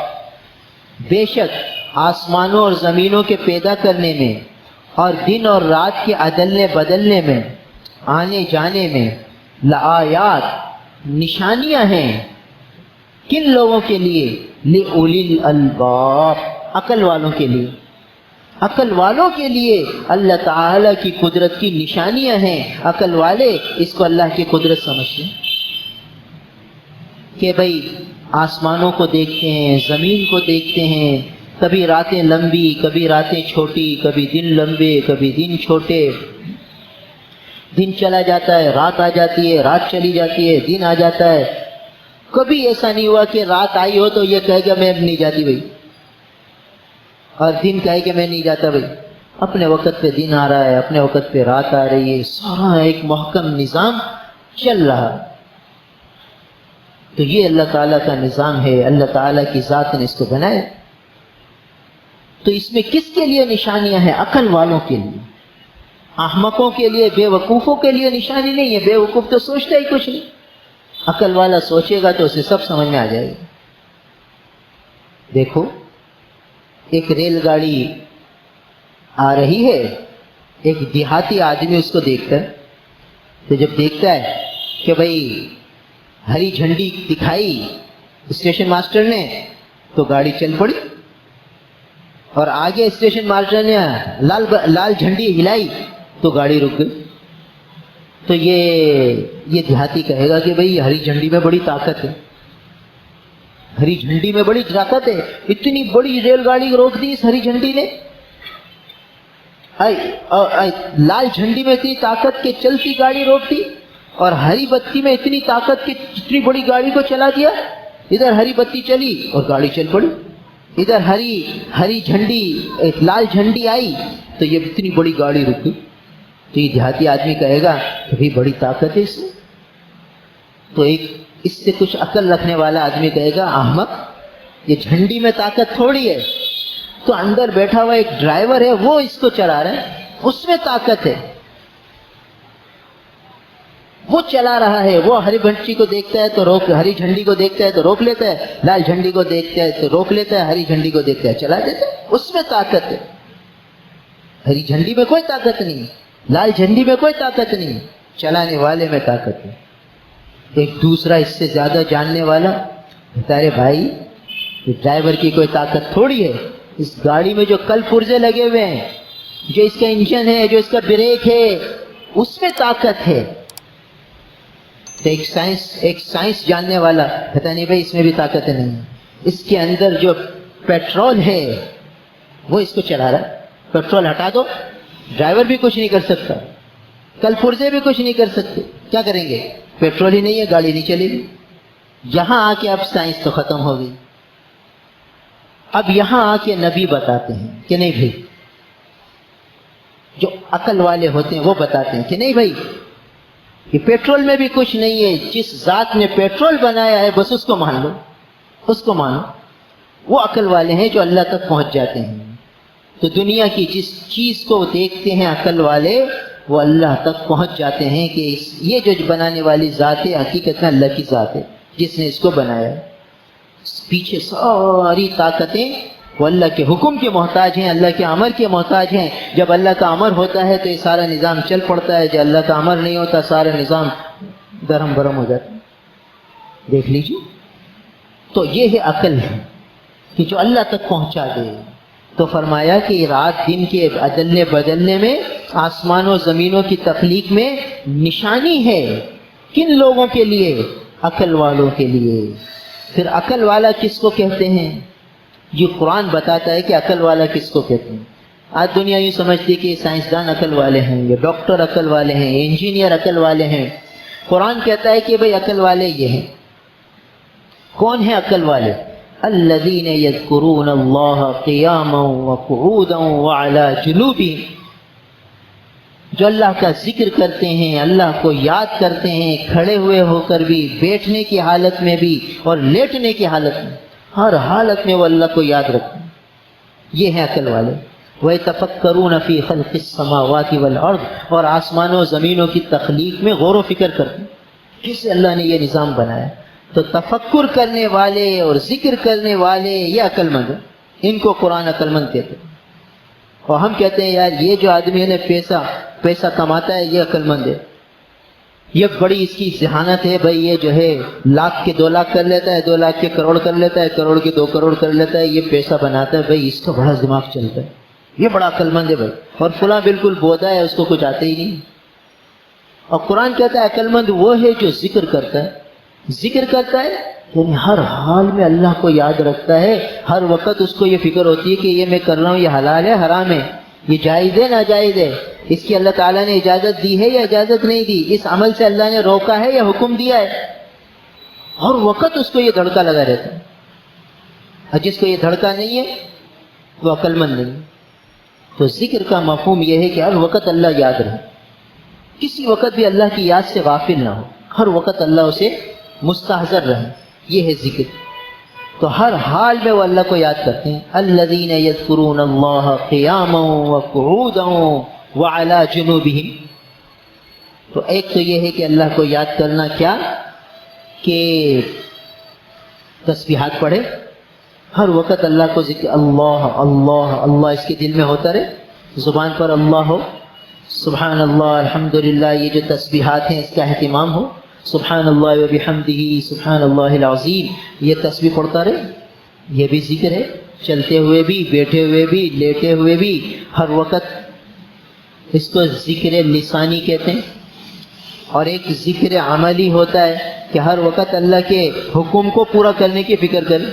بے شک آسمانوں اور زمینوں کے پیدا کرنے میں اور دن اور رات کے عدلنے بدلنے میں، آنے جانے میں، لآیات نشانیاں ہیں. کن لوگوں کے لیے؟ لأولی الالباب، عقل والوں کے لیے. عقل والوں کے لیے اللہ تعالیٰ کی قدرت کی نشانیاں ہیں. عقل والے اس کو اللہ کی قدرت سمجھتے ہیں کہ بھئی آسمانوں کو دیکھتے ہیں، زمین کو دیکھتے ہیں، کبھی راتیں لمبی، کبھی راتیں چھوٹی، کبھی دن لمبے، کبھی دن چھوٹے. دن چلا جاتا ہے، رات آ جاتی ہے، رات چلی جاتی ہے، دن آ جاتا ہے. کبھی ایسا نہیں ہوا کہ رات آئی ہو تو یہ کہے کہ میں اب نہیں جاتی بھائی، اور دن کہے کہ میں نہیں جاتا بھائی. اپنے وقت پہ دن آ رہا ہے، اپنے وقت پہ رات آ رہی ہے، سارا ایک محکم نظام چل رہا ہے. تو یہ اللہ تعالیٰ کا نظام ہے، اللہ تعالیٰ کی ذات نے اس کو بنایا. تو اس میں کس کے لیے نشانیاں ہیں؟ عقل والوں کے لیے. احمقوں کے لیے، بے وقوفوں کے لیے نشانی نہیں ہے. بے وقوف تو سوچتا ہی کچھ نہیں. عقل والا سوچے گا تو اسے سب سمجھ میں آ جائے گا. دیکھو، ایک ریل گاڑی آ رہی ہے، ایک دیہاتی آدمی اس کو دیکھتا ہے. تو جب دیکھتا ہے کہ بھئی ہری جھنڈی دکھائی اسٹیشن ماسٹر نے تو گاڑی چل پڑی. اور آگے اسٹیشن ماسٹر نے لال جھنڈی ہلائی تو گاڑی رک گئی. تو یہ دیہاتی کہے گا کہ بھئی ہری جھنڈی میں بڑی طاقت ہے، ہری جھنڈی میں بڑی طاقت ہے، اتنی بڑی ریل گاڑی روک دی اس ہری جھنڈی نے. لال جھنڈی میں اتنی طاقت کہ چلتی گاڑی روک دی، اور ہری بتی میں اتنی طاقت کہ اتنی بڑی گاڑی کو چلا دیا. ادھر ہری بتی چلی اور گاڑی چل پڑی، ادھر ہری جھنڈی لال جھنڈی آئی تو یہ اتنی بڑی گاڑی رک گئی. تو یہ دیہاتی آدمی کہے گا کہ بھئی بڑی طاقت ہے اس میں. تو ایک اس سے کچھ عقل رکھنے والا آدمی کہے گا احمق، یہ جھنڈی میں طاقت تھوڑی ہے، تو اندر بیٹھا ہوا ایک ڈرائیور ہے وہ اس کو چلا رہا ہے، اس میں طاقت ہے، وہ چلا رہا ہے. وہ ہری جھنڈی کو دیکھتا ہے تو ہری جھنڈی کو دیکھتا ہے تو روک لیتا ہے، لال جھنڈی کو دیکھتا ہے تو روک لیتا ہے، ہری جھنڈی کو دیکھتا ہے چلا دیتا ہے. اس میں طاقت ہے. ہری جھنڈی میں کوئی طاقت نہیں، لال جھنڈی میں کوئی طاقت نہیں، چلانے والے میں طاقت ہے. ایک دوسرا اس سے زیادہ جاننے والا کہتا ہے بھائی ڈرائیور کی کوئی طاقت تھوڑی ہے، اس گاڑی میں جو کل پرزے لگے ہوئے ہیں، جو اس کا انجن ہے، جو اس کا بریک ہے، اس میں طاقت ہے. تو ایک سائنس جاننے والا کہتا نہیں بھائی اس میں بھی طاقت نہیں، اس کے اندر جو پیٹرول ہے وہ اس کو چلا رہا ہے. پیٹرول ہٹا دو، ڈرائیور بھی کچھ نہیں کر سکتا، کل پرزے بھی کچھ نہیں کر سکتے. کیا کریں گے؟ پیٹرول ہی نہیں ہے، گاڑی نہیں چلے گی. یہاں آ کے اب سائنس تو ختم ہو گئی. اب یہاں آ کے نبی بتاتے ہیں کہ نہیں بھائی، جو عقل والے ہوتے ہیں وہ بتاتے ہیں کہ نہیں بھائی کہ پیٹرول میں بھی کچھ نہیں ہے، جس ذات نے پیٹرول بنایا ہے بس اس کو مان لو، اس کو مانو. وہ عقل والے ہیں جو اللہ تک پہنچ جاتے ہیں. تو دنیا کی جس چیز کو دیکھتے ہیں عقل والے وہ اللہ تک پہنچ جاتے ہیں کہ یہ جو بنانے والی ذات ہے حقیقت میں اللہ کی ذات ہے جس نے اس کو بنایا. پیچھے ساری طاقتیں وہ اللہ کے حکم کے محتاج ہیں، اللہ کے امر کے محتاج ہیں. جب اللہ کا امر ہوتا ہے تو یہ سارا نظام چل پڑتا ہے، جب اللہ کا امر نہیں ہوتا سارا نظام درہم برہم ہو جاتا ہے. دیکھ لیجیے. تو یہ ہے عقل کہ جو اللہ تک پہنچا دے. تو فرمایا کہ رات دن کے عدلنے بدلنے میں، آسمان و زمینوں کی تخلیق میں نشانی ہے. کن لوگوں کے لیے؟ عقل والوں کے لیے. پھر عقل والا کس کو کہتے ہیں؟ یہ قرآن بتاتا ہے کہ عقل والا کس کو کہتے ہیں. آج دنیا یوں سمجھتی کہ سائنسدان عقل والے ہیں، یہ ڈاکٹر عقل والے ہیں، انجینئر عقل والے ہیں. قرآن کہتا ہے کہ بھئی عقل والے یہ ہیں. کون ہیں عقل والے؟ الذین یذکرون اللہ قیاما وقعودا وعلی جنوبہم، جو اللہ کا ذکر کرتے ہیں، اللہ کو یاد کرتے ہیں، کھڑے ہوئے ہو کر بھی، بیٹھنے کی حالت میں بھی اور لیٹنے کی حالت میں، ہر حالت میں وہ اللہ کو یاد رکھتے ہیں. یہ ہیں عقل والے. وَيَتَفَكَّرُونَ فِي خَلْقِ السَّمَاوَاتِ وَالْأَرْضِ، اور آسمانوں و زمینوں کی تخلیق میں غور و فکر کرتے ہیں کیسے اللہ نے یہ نظام بنایا. تو تفکر کرنے والے اور ذکر کرنے والے یہ عقل مند ہیں. ان کو قرآن عقل مند کہتے ہیں. اور ہم کہتے ہیں یار یہ جو آدمی نے پیسہ کماتا ہے یہ عقل مند ہے، یہ بڑی اس کی ذہانت ہے. بھائی یہ جو ہے لاکھ کے 2 لاکھ کر لیتا ہے، 2 لاکھ کے کروڑ کر لیتا ہے، کروڑ کے 2 کروڑ کر لیتا ہے، یہ پیسہ بناتا ہے. بھائی اس کا بڑا دماغ چلتا ہے، یہ بڑا عقل مند ہے. بھائی اور فلاں بالکل بودا ہے، اس کو کچھ آتا ہی نہیں. اور قرآن کہتا ہے عقل مند وہ ہے جو ذکر کرتا ہے. ذکر کرتا ہے یعنی ہر حال میں اللہ کو یاد رکھتا ہے. ہر وقت اس کو یہ فکر ہوتی ہے کہ یہ میں کر رہا ہوں یہ حلال ہے حرام ہے، یہ جائز ہے ناجائز ہے، اس کی اللہ تعالیٰ نے اجازت دی ہے یا اجازت نہیں دی، اس عمل سے اللہ نے روکا ہے یا حکم دیا ہے. ہر وقت اس کو یہ دھڑکا لگا رہتا ہے. اور جس کو یہ دھڑکا نہیں ہے وہ عقل مند نہیں. تو ذکر کا مفہوم یہ ہے کہ ہر وقت اللہ یاد رہے، کسی وقت بھی اللہ کی یاد سے غافل نہ ہو، ہر وقت اللہ اسے مستحضر رہے. یہ ہے ذکر. تو ہر حال میں وہ اللہ کو یاد کرتے ہیں. الذین یذکرون اللہ قیاما وقعودا وعلی جنوبہم. تو ایک تو یہ ہے کہ اللہ کو یاد کرنا کیا کہ تسبیحات پڑھے، ہر وقت اللہ کو ذکر، اللہ اللہ اللہ اس کے دل میں ہوتا رہے، زبان پر اللہ ہو، سبحان اللہ الحمدللہ یہ جو تسبیحات ہیں اس کا اہتمام ہو، سبحان اللہ وبحمدہ سبحان اللہ العظیم یہ تسبیح پڑھتا رہے. یہ بھی ذکر ہے، چلتے ہوئے بھی، بیٹھے ہوئے بھی، لیٹے ہوئے بھی، ہر وقت۔ اس کو ذکر لسانی کہتے ہیں۔ اور ایک ذکر عملی ہوتا ہے کہ ہر وقت اللہ کے حکم کو پورا کرنے کی فکر کرے۔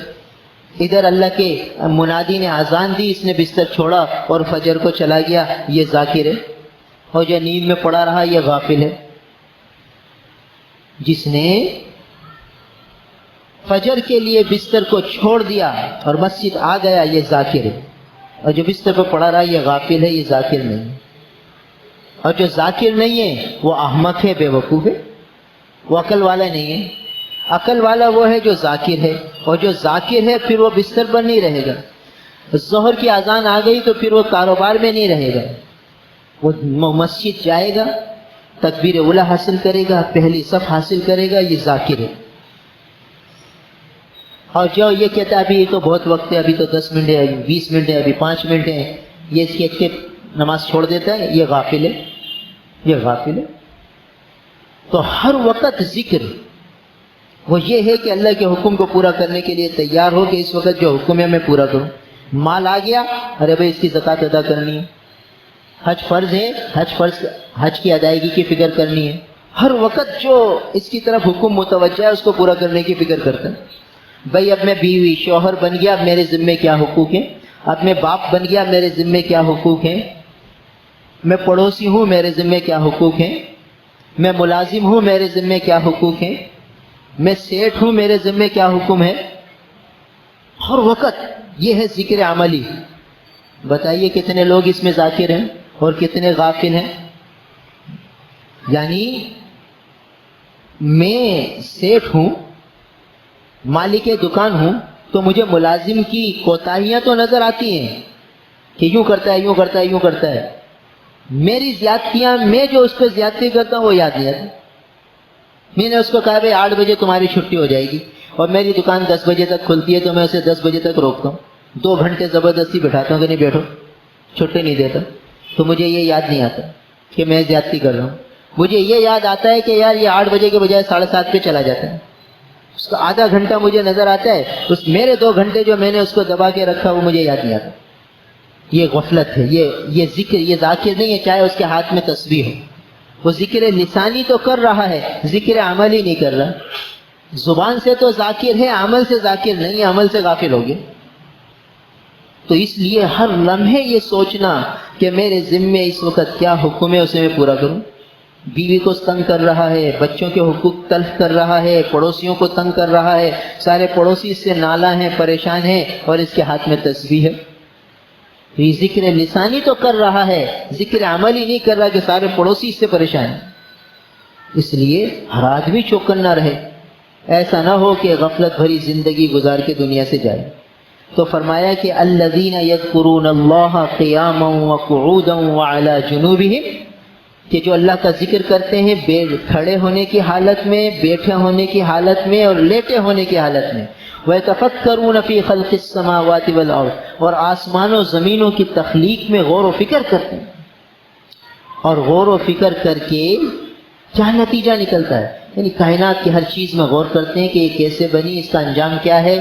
ادھر اللہ کے منادی نے اذان دی، اس نے بستر چھوڑا اور فجر کو چلا گیا، یہ ذاکر ہے۔ اور جو نیند میں پڑا رہا یہ غافل ہے۔ جس نے فجر کے لیے بستر کو چھوڑ دیا اور مسجد آ گیا یہ ذاکر ہے، اور جو بستر پر پڑا رہا یہ غافل ہے، یہ ذاکر نہیں ہے۔ اور جو ذاکر نہیں ہے وہ احمق ہے، بے وقوف ہے، وہ عقل والا نہیں ہے۔ عقل والا وہ ہے جو ذاکر ہے، اور جو ذاکر ہے پھر وہ بستر پر نہیں رہے گا۔ ظہر کی اذان آ گئی تو پھر وہ کاروبار میں نہیں رہے گا، وہ مسجد جائے گا، تکبیر اولیٰ حاصل کرے گا، پہلی صف حاصل کرے گا، یہ ذاکر ہے۔ اور جو یہ کہتا ہے ابھی تو بہت وقت ہے، ابھی تو 10 منٹ ہے، ابھی 20 منٹ ہے، ابھی 5 منٹ ہے، یہ کہہ کے نماز چھوڑ دیتا ہے، یہ غافل ہے، یہ غافل ہے۔ تو ہر وقت ذکر وہ یہ ہے کہ اللہ کے حکم کو پورا کرنے کے لیے تیار ہو کہ اس وقت جو حکم ہے میں پورا کروں۔ مال آ گیا، ارے بھائی اس کی زکوٰۃ ادا کرنی ہے، حج فرض ہے، حج کی ادائیگی کی فکر کرنی ہے۔ ہر وقت جو اس کی طرف حکم متوجہ ہے اس کو پورا کرنے کی فکر کرتا ہے۔ بھائی اب میں بیوی شوہر بن گیا، اب میرے ذمے کیا حقوق ہیں، اب میں باپ بن گیا، میرے ذمے کیا حقوق ہیں، میں پڑوسی ہوں، میرے ذمے کیا حقوق ہیں، میں ملازم ہوں، میرے ذمے کیا حقوق ہیں، میں سیٹھ ہوں، میرے ذمے کیا حکم ہے۔ ہر وقت یہ ہے ذکر عملی۔ بتائیے کتنے لوگ اس میں ذاکر ہیں اور کتنے غافل ہیں؟ یعنی میں سیٹھ ہوں، مالک دکان ہوں، تو مجھے ملازم کی کوتاہیاں تو نظر آتی ہیں کہ یوں کرتا ہے، یوں کرتا ہے، یوں کرتا ہے۔ میری زیادتیاں، میں جو اس پہ زیادتی کرتا ہوں وہ یاد نہیں آتی۔ میں نے اس کو کہا بھائی 8 بجے تمہاری چھٹی ہو جائے گی، اور میری دکان 10 بجے تک کھلتی ہے، تو میں اسے 10 بجے تک روکتا ہوں، 2 گھنٹے زبردستی بٹھاتا ہوں کہ نہیں بیٹھو، چھٹی نہیں دیتا۔ تو مجھے یہ یاد نہیں آتا کہ میں زیادتی کر رہا ہوں، مجھے یہ یاد آتا ہے کہ یار یہ 8 بجے کے بجائے 7:30 پہ چلا جاتا ہے۔ اس کا آدھا گھنٹہ مجھے نظر آتا ہے، اس میرے 2 گھنٹے جو میں نے اس کو دبا کے رکھا وہ مجھے یاد نہیں آتا۔ یہ غفلت ہے، یہ ذکر، یہ ذاکر نہیں ہے، چاہے اس کے ہاتھ میں تسبیح ہو۔ وہ ذکر لسانی تو کر رہا ہے، ذکر عملی نہیں کر رہا۔ زبان سے تو ذاکر ہے، عمل سے ذاکر نہیں ہے، عمل سے غافل ہو گیا۔ تو اس لیے ہر لمحے یہ سوچنا کہ میرے ذمے اس وقت کیا حکم ہے، اسے میں پورا کروں۔ بیوی کو تنگ کر رہا ہے، بچوں کے حقوق تلف کر رہا ہے، پڑوسیوں کو تنگ کر رہا ہے، سارے پڑوسی اس سے نالاں ہیں، پریشان ہیں، اور اس کے ہاتھ میں تسبیح ہے۔ تو یہ ذکر لسانی تو کر رہا ہے، ذکر عملی نہیں کر رہا کہ سارے پڑوسی اس سے پریشان ہیں۔ اس لیے ہر آدمی چوکن نہ رہے، ایسا نہ ہو کہ غفلت بھری زندگی گزار کے دنیا سے جائے۔ تو فرمایا کہ الذین یذکرون اللہ قیاما وقعودا وعلی جنوبہم، کہ جو اللہ کا ذکر کرتے ہیں کھڑے ہونے کی حالت میں، بیٹھے ہونے کی حالت میں، اور لیٹے ہونے کی حالت میں۔ وَيَتَفَكَّرُونَ فِي خَلْقِ السَّمَاوَاتِ وَالْأَرْضِ، اور آسمان و زمینوں کی تخلیق میں غور و فکر کرتے ہیں۔ اور غور و فکر کر کے کیا نتیجہ نکلتا ہے، یعنی کائنات کی ہر چیز میں غور کرتے ہیں کہ یہ کیسے بنی، اس کا انجام کیا ہے،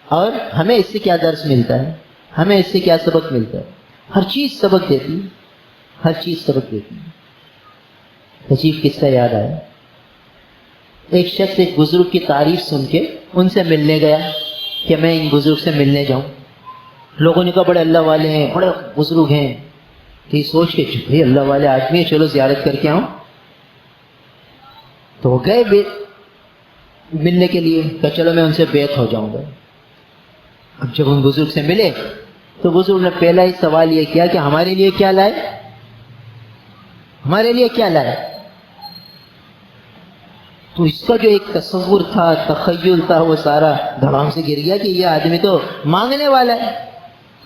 اور ہمیں اس سے کیا درس ملتا ہے، ہمیں اس سے کیا سبق ملتا ہے۔ ہر چیز سبق دیتی ہے، ہر چیز سبق دیتی ہے۔ عجیب قصہ یاد آیا، ایک شخص ایک بزرگ کی تعریف سن کے ان سے ملنے گیا کہ میں ان بزرگ سے ملنے جاؤں۔ لوگوں نے کہا بڑے اللہ والے ہیں، بڑے بزرگ ہیں۔ تو یہ سوچ کے بھائی اللہ والے آدمی ہیں، چلو زیارت کر کے آؤں۔ تو وہ گئے ملنے کے لیے، کہ چلو میں ان سے بیعت ہو جاؤں گا۔ اب جب ان بزرگ سے ملے تو بزرگ نے پہلا ہی سوال یہ کیا کہ ہمارے لیے کیا لائے، ہمارے لیے کیا لائے۔ تو اس کا جو ایک تصور تھا، تخیل تھا، وہ سارا دھڑام سے گر گیا کہ یہ آدمی تو مانگنے والا ہے۔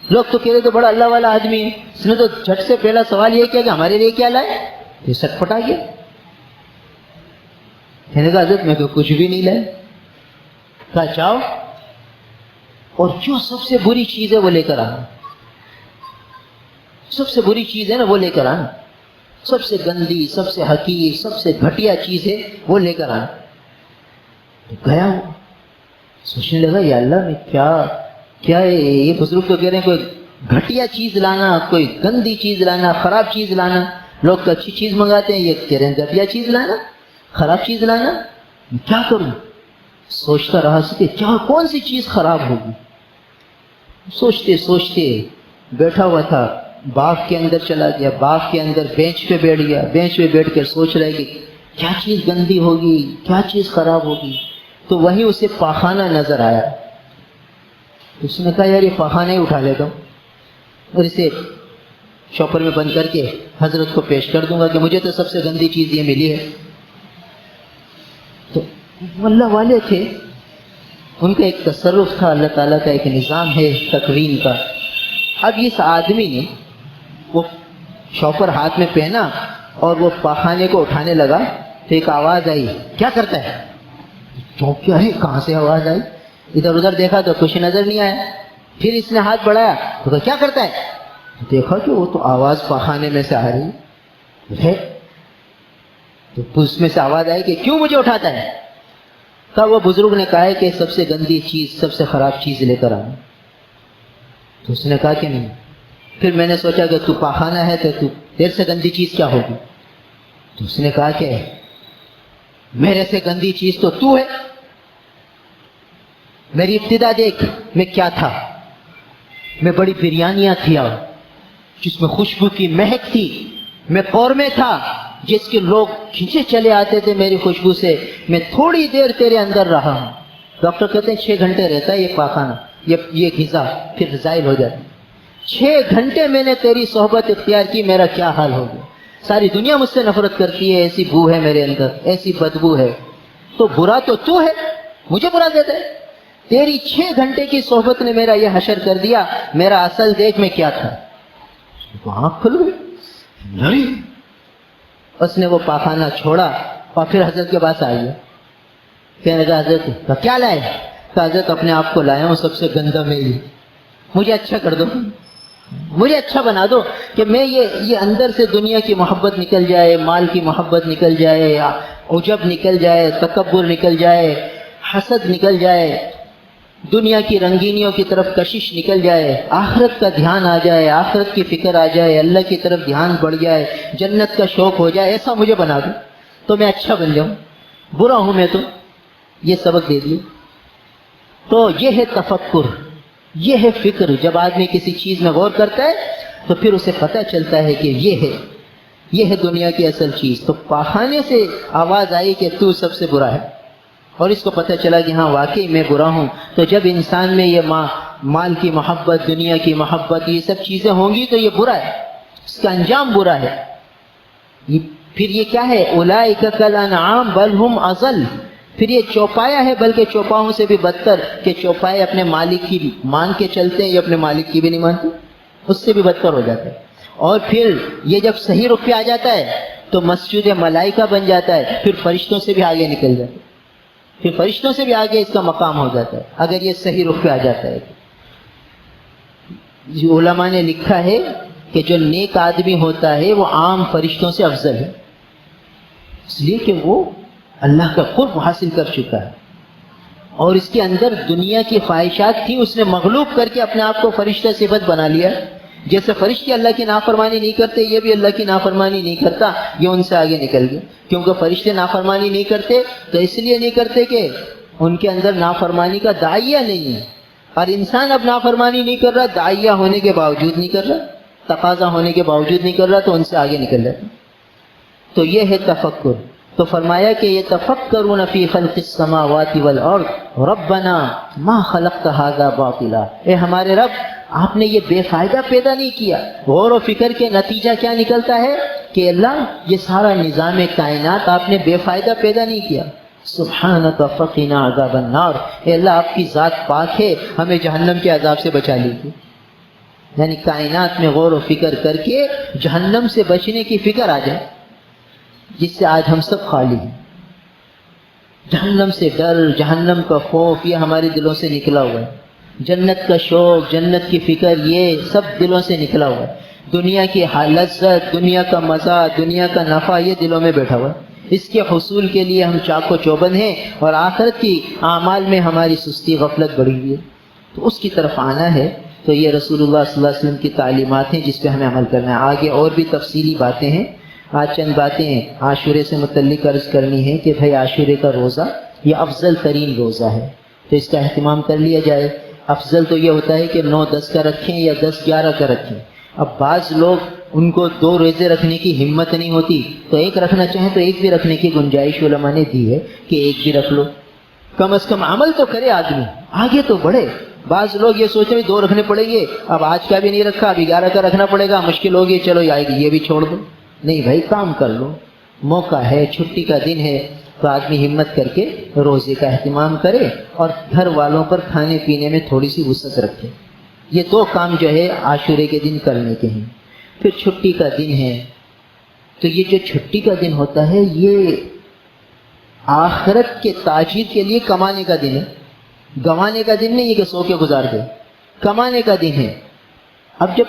لوگ تو کہہ رہے تو بڑا اللہ والا آدمی ہے، اس نے تو جھٹ سے پہلا سوال یہ کیا کہ ہمارے لیے کیا لائے۔ یہ سٹ پٹا گیا، کہنے کا حضرت میں تو کچھ بھی نہیں لائے۔ کہا چاہو، اور جو سب سے بری چیز ہے وہ لے کر آنا، سب سے بری چیز ہے نا وہ لے کر آنا، سب سے گندی، سب سے حقیر، سب سے گھٹیا چیز ہے وہ لے کر آنا۔ تو گیا وہ سوچنے لگا یا اللہ میں کیا یہ بزرگ تو کہہ رہے ہیں کوئی گھٹیا چیز لانا، کوئی گندی چیز لانا، خراب چیز لانا. لوگ تو اچھی چیز منگاتے ہیں، یہ کہہ رہے ہیں گھٹیا چیز لانا، خراب چیز لانا. میں کیا کروں؟ سوچتا رہا کہ کیا کون سی چیز خراب ہوگی. سوچتے سوچتے بیٹھا ہوا تھا، باغ کے اندر چلا گیا، باغ کے اندر بینچ پہ بیٹھ گیا، بینچ پہ بیٹھ کر سوچ رہے کہ کیا چیز گندی ہوگی، کیا چیز خراب ہوگی. تو وہیں اسے پاخانہ نظر آیا. اس نے کہا یار یہ پاخانہ ہی اٹھا لیتا ہوں اور اسے شاپر میں بند کر کے حضرت کو پیش کر دوں گا کہ مجھے تو سب سے گندی چیز یہ ملی ہے. تو اللہ والے تھے، ان کا ایک تصرف تھا، اللہ تعالیٰ کا ایک نظام ہے تکوین کا. اب اس آدمی نے وہ شاپر ہاتھ میں پہنا اور وہ پاخانے کو اٹھانے لگا تو ایک آواز آئی، کیا کرتا ہے؟ چونک کیا ہے، کہاں سے آواز آئی؟ ادھر ادھر دیکھا تو کچھ نظر نہیں آیا. پھر اس نے ہاتھ بڑھایا تو کیا کرتا ہے؟ دیکھا کہ وہ تو آواز پاخانے میں سے آ رہی ہے. تو اس میں سے آواز آئی کہ کیوں مجھے اٹھاتا ہے؟ تو وہ بزرگ نے کہا ہے کہ سب سے گندی چیز، سب سے خراب چیز لے کر آنا. تو اس نے کہا کہ نہیں. پھر میں نے سوچا کہ تو پاخانہ ہے تو تیرے سے گندی چیز کیا ہوگی؟ تو اس نے کہا کہ میرے سے گندی چیز تو ہے. میری ابتدا دیکھ، میں کیا تھا؟ میں بڑی بریانیاں تھیا جس میں خوشبو کی مہک تھی. میں قورمے تھا جس کے لوگ کھینچے چلے آتے تھے میری خوشبو سے. میں تھوڑی دیر تیرے اندر رہا ہوں. ڈاکٹر کہتے ہیں 6 گھنٹے رہتا ہے یہ پاخانہ، یہ غذا، پھر زائل ہو جاتی. 6 گھنٹے میں نے تیری صحبت اختیار کی، میرا کیا حال ہو گیا. ساری دنیا مجھ سے نفرت کرتی ہے، ایسی بو ہے میرے اندر، ایسی بدبو ہے. تو برا تو ہے، مجھے برا دیتا ہے. تیری 6 گھنٹے کی صحبت نے میرا یہ حشر کر دیا. میرا اصل دیکھ میں کیا تھا. آنکھ کھل گئی. اس نے وہ پاخانہ چھوڑا اور پھر حضرت کے پاس آئی. کہنے لگا حضرت کیا لائے؟ کہ حضرت اپنے آپ کو لایا ہوں سب سے گندا میں ہی. مجھے اچھا کر دو، مجھے اچھا بنا دو کہ میں یہ اندر سے دنیا کی محبت نکل جائے، مال کی محبت نکل جائے، عجب نکل جائے، تکبر نکل جائے، حسد نکل جائے، دنیا کی رنگینیوں کی طرف کشش نکل جائے، آخرت کا دھیان آ جائے، آخرت کی فکر آ جائے، اللہ کی طرف دھیان بڑھ جائے، جنت کا شوق ہو جائے. ایسا مجھے بنا دو تو میں اچھا بن جاؤں. برا ہوں میں تو. یہ سبق دے دیے. تو یہ ہے تفکر، یہ ہے فکر. جب آدمی کسی چیز میں غور کرتا ہے تو پھر اسے پتہ چلتا ہے کہ یہ ہے دنیا کی اصل چیز. تو پاخانے سے آواز آئی کہ تو سب سے برا ہے، اور اس کو پتہ چلا کہ ہاں واقعی میں برا ہوں. تو جب انسان میں یہ مال کی محبت، دنیا کی محبت، یہ سب چیزیں ہوں گی تو یہ برا ہے، اس کا انجام برا ہے. پھر یہ کیا ہے؟ اولئک کالانعام بل ہم اضل. پھر یہ چوپایا ہے بلکہ چوپاؤں سے بھی بدتر، کہ چوپائے اپنے مالک کی مان کے چلتے ہیں، یہ اپنے مالک کی بھی نہیں مانتے، اس سے بھی بدتر ہو جاتا ہے. اور پھر یہ جب صحیح رخ پہ آ جاتا ہے تو مسجد ملائکہ بن جاتا ہے، پھر فرشتوں سے بھی آگے نکل جاتا ہے، پھر فرشتوں سے بھی آگے اس کا مقام ہو جاتا ہے اگر یہ صحیح رخ پہ آ جاتا ہے. علماء نے لکھا ہے کہ جو نیک آدمی ہوتا ہے وہ عام فرشتوں سے افضل ہے، اس لیے کہ وہ اللہ کا قرب حاصل کر چکا ہے اور اس کے اندر دنیا کی خواہشات تھی، اس نے مغلوب کر کے اپنے آپ کو فرشتہ صفت بنا لیا. جیسے فرشتے اللہ کی نافرمانی نہیں کرتے، یہ بھی اللہ کی نافرمانی نہیں کرتا، یہ ان سے آگے نکل گیا. کیونکہ فرشتے نافرمانی نہیں کرتے تو اس لیے نہیں کرتے کہ ان کے اندر نافرمانی کا داعیہ نہیں ہے، اور انسان اب نافرمانی نہیں کر رہا، داعیہ ہونے کے باوجود نہیں کر رہا، تقاضا ہونے کے باوجود نہیں کر رہا، تو ان سے آگے نکل جاتا. تو یہ ہے تفکر. تو فرمایا کہ یہ تفکرون فی خلق السماوات والارض ربنا ما خلقت هذا باطلا. اے ہمارے رب، آپ نے یہ بے فائدہ پیدا نہیں کیا. غور و فکر کے نتیجہ کیا نکلتا ہے کہ اللہ یہ سارا نظام کائنات آپ نے بے فائدہ پیدا نہیں کیا. سبحانک فقنا عذاب النار. اے اللہ آپ کی ذات پاک ہے، ہمیں جہنم کے عذاب سے بچا لیجیے. یعنی کائنات میں غور و فکر کر کے جہنم سے بچنے کی فکر آ جائے، جس سے آج ہم سب خالی ہیں. جہنم سے ڈر، جہنم کا خوف یہ ہمارے دلوں سے نکلا ہوا ہے. جنت کا شوق، جنت کی فکر یہ سب دلوں سے نکلا ہوا ہے. دنیا کی لذت، دنیا کا مزہ، دنیا کا نفع یہ دلوں میں بیٹھا ہوا ہے. اس کے حصول کے لیے ہم چاق و چوبند ہیں اور آخرت کی اعمال میں ہماری سستی غفلت بڑھی ہوئی ہے، تو اس کی طرف آنا ہے۔ تو یہ رسول اللہ صلی اللہ علیہ وسلم کی تعلیمات ہیں جس پہ ہمیں عمل کرنا ہے۔ آگے اور بھی تفصیلی باتیں ہیں، آج چند باتیں عاشورے سے متعلق عرض کرنی ہے کہ بھائی عاشورے کا روزہ یہ افضل ترین روزہ ہے، تو اس کا اہتمام کر لیا جائے۔ افضل تو یہ ہوتا ہے کہ 9-10 کا رکھیں یا 10-11 کا رکھیں۔ اب بعض لوگ ان کو 2 روزے رکھنے کی ہمت نہیں ہوتی، تو ایک رکھنا چاہیں تو ایک بھی رکھنے کی گنجائش علماء نے دی ہے کہ ایک بھی رکھ لو، کم از کم عمل تو کرے آدمی، آگے تو بڑھے۔ بعض لوگ یہ سوچیں 2 رکھنے پڑیں گے، اب آج کا بھی نہیں رکھا، اب 11 کا رکھنا پڑے گا، مشکل ہوگی، چلو یہ بھی چھوڑ دو۔ نہیں بھائی، کام کر لو، موقع ہے، چھٹی کا دن ہے، تو آدمی ہمت کر کے روزے کا اہتمام کرے اور گھر والوں پر کھانے پینے میں تھوڑی سی وسعت رکھے۔ یہ 2 کام جو ہے عاشورے کے دن کرنے کے ہیں۔ پھر چھٹی کا دن ہے، تو یہ جو چھٹی کا دن ہوتا ہے یہ آخرت کے تاجر کے لیے کمانے کا دن ہے، گنوانے کا دن نہیں ہے کہ سو کے گزار دے، کمانے کا دن ہے۔ اب جب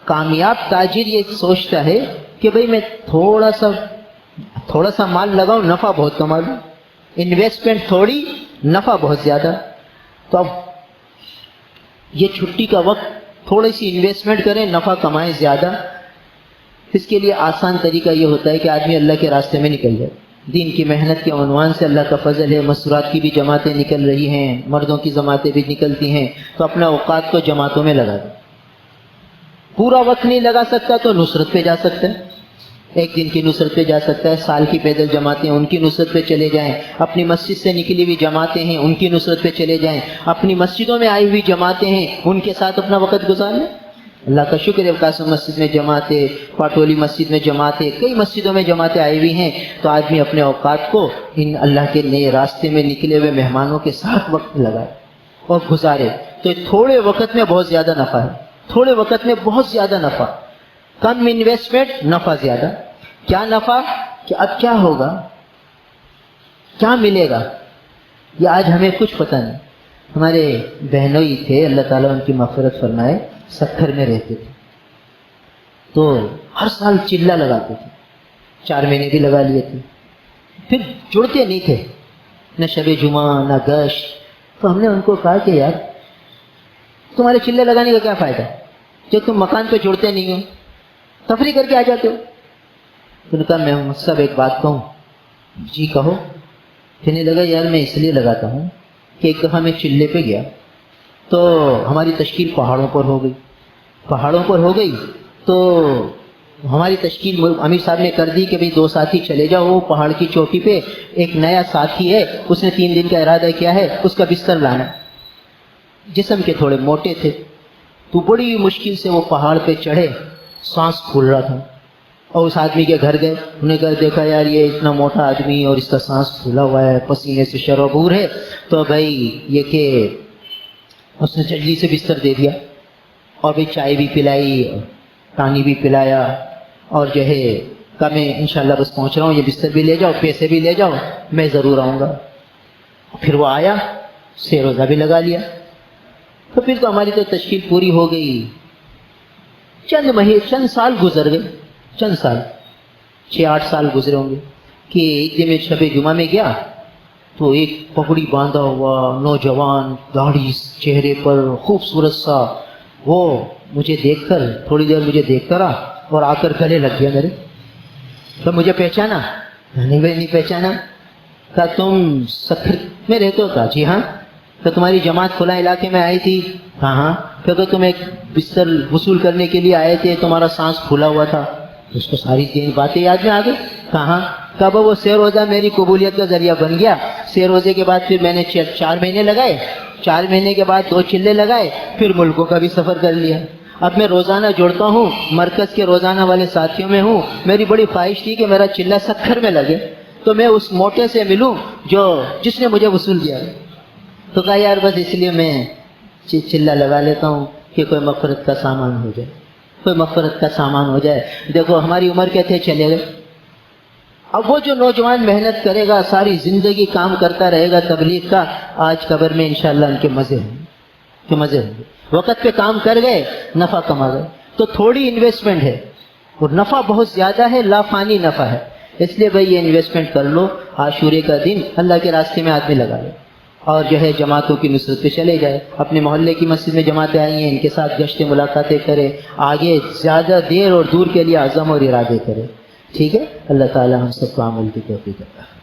کامیاب تاجر یہ سوچتا ہے کہ بھئی میں تھوڑا سا مال لگاؤں، نفع بہت کما لوں، انویسٹمنٹ تھوڑی، نفع بہت زیادہ، تو اب یہ چھٹی کا وقت تھوڑی سی انویسٹمنٹ کریں، نفع کمائیں زیادہ۔ اس کے لیے آسان طریقہ یہ ہوتا ہے کہ آدمی اللہ کے راستے میں نکل جائے۔ دین کی محنت کے عنوان سے اللہ کا فضل ہے، مسورات کی بھی جماعتیں نکل رہی ہیں، مردوں کی جماعتیں بھی نکلتی ہیں، تو اپنا اوقات کو جماعتوں میں لگا دیں۔ پورا وقت نہیں لگا سکتا تو نصرت پہ جا سکتا ہے، ایک دن کی نصرت پہ جا سکتا ہے، سال کی پیدل جماعتیں ان کی نصرت پہ چلے جائیں، اپنی مسجد سے نکلی ہوئی جماعتیں ہیں ان کی نصرت پہ چلے جائیں، اپنی مسجدوں میں آئی ہوئی جماعتیں ہیں ان کے ساتھ اپنا وقت گزار لیں۔ اللہ کا شکر ہے، قاسم مسجد میں جماعتیں، پاٹولی مسجد میں جماعتیں، کئی مسجدوں میں جماعتیں آئی ہوئی ہیں، تو آدمی اپنے اوقات کو ان اللہ کے نئے راستے میں نکلے ہوئے مہمانوں کے ساتھ وقت لگائے اور گزارے، تو تھوڑے وقت میں بہت زیادہ نفع ہے، تھوڑے وقت میں بہت زیادہ نفع، کم انویسٹمنٹ، نفع زیادہ۔ کیا نفع کہ اب کیا ہوگا، کیا ملے گا، یہ آج ہمیں کچھ پتہ نہیں۔ ہمارے بہنوئی تھے، اللہ تعالیٰ ان کی مغفرت فرمائے، سکھر میں رہتے تھے، تو ہر سال چلہ لگاتے تھے، 4 مہینے بھی لگا لیے تھے، پھر جڑتے نہیں تھے، نہ شب جمعہ نہ گشت۔ تو ہم نے ان کو کہا کہ یار تمہارے چلے لگانے کا کیا فائدہ جب تم مکان پہ جڑتے نہیں ہو، تفریح کر کے آ جاتے ہو۔ تو نے کہا میں صاحب ایک بات کہوں؟ جی کہو۔ کہنے لگا یار میں اس لیے لگاتا ہوں کہ ایک دفعہ میں چلے پہ گیا تو ہماری تشکیل پہاڑوں پر ہو گئی، تو ہماری تشکیل امیر صاحب نے کر دی کہ بھئی 2 ساتھی چلے جاؤ، وہ پہاڑ کی چوٹی پہ ایک نیا ساتھی ہے، اس نے 3 دن کا ارادہ کیا ہے، اس کا بستر لانا۔ جسم کے تھوڑے موٹے تھے، تو بڑی مشکل سے وہ پہاڑ پہ چڑھے، سانس پھول رہا تھا، اور اس آدمی کے گھر گئے، انہوں نے دیکھا یار یہ اتنا موٹا آدمی اور اس کا سانس پھولا ہوا ہے، پسینے سے شرابور ہے، تو بھائی یہ کہ اس نے جلدی سے بستر دے دیا، اور بھائی چائے بھی پلائی، پانی بھی پلایا، اور جو ہے کہا میں انشاءاللہ بس پہنچ رہا ہوں، یہ بستر بھی لے جاؤ، پیسے بھی لے جاؤ، میں ضرور آؤں گا۔ پھر وہ آیا، سے روزہ بھی لگا لیا، تو پھر تو ہماری تو تشکیل پوری ہو گئی۔ چند سال گزر گئے، چند سال، 6-8 سال گزرے ہوں گے کہ ایک دن میں شب جمعہ میں گیا تو ایک پگڑی باندھا ہوا نوجوان، داڑھی چہرے پر، خوبصورت سا، وہ مجھے دیکھ کر تھوڑی دیر مجھے دیکھتا رہا اور آ کر گلے لگ گیا میرے۔ تو مجھے پہچانا؟ نہیں پہچانا۔ کہا تم سکھر میں رہتے ہو؟ کہا جی ہاں۔ تو تمہاری جماعت فلاں علاقے میں آئی تھی؟ کہا ہاں۔ کیونکہ تم ایک بستر وصول کرنے کے لیے آئے تھے، تمہارا سانس پھولا ہوا تھا۔ اس کو ساری باتیں یاد میں آ گئی۔ کہاں؟ کب وہ سہ روزہ میری قبولیت کا ذریعہ بن گیا۔ سہ روزے کے بعد پھر میں نے 4 مہینے لگائے، 4 مہینے کے بعد 2 چلے لگائے، پھر ملکوں کا بھی سفر کر لیا۔ اب میں روزانہ جڑتا ہوں، مرکز کے روزانہ والے ساتھیوں میں ہوں۔ میری بڑی خواہش تھی کہ میرا چلہ سکھر میں لگے تو میں اس موٹے سے ملوں جس نے مجھے وصول کیا۔ تو کہا یار بس اس لیے میں چلہ لگا لیتا ہوں کہ کوئی مغفرت کا سامان ہو جائے، کوئی مغفرت کا سامان ہو جائے۔ دیکھو ہماری عمر کے تھے، چلے گئے۔ اب وہ جو نوجوان محنت کرے گا، ساری زندگی کام کرتا رہے گا تبلیغ کا، آج قبر میں انشاءاللہ ان کے مزے ہوں گے، وقت پہ کام کر گئے، نفع کما گئے۔ تو تھوڑی انویسٹمنٹ ہے اور نفع بہت زیادہ ہے، لا فانی نفع ہے۔ اس لیے بھائی یہ انویسٹمنٹ کر لو، عاشورے کا دن اللہ کے راستے میں آدمی لگا لے، اور جو ہے جماعتوں کی نصرت پہ چلے جائے، اپنے محلے کی مسجد میں جماعتیں آئی ہیں ان کے ساتھ گشتیں ملاقاتیں کرے، آگے زیادہ دیر اور دور کے لیے عزم اور ارادے کرے. ٹھیک ہے، اللہ تعالی ہم سب کو عمل کی توفیق عطا فرمائے.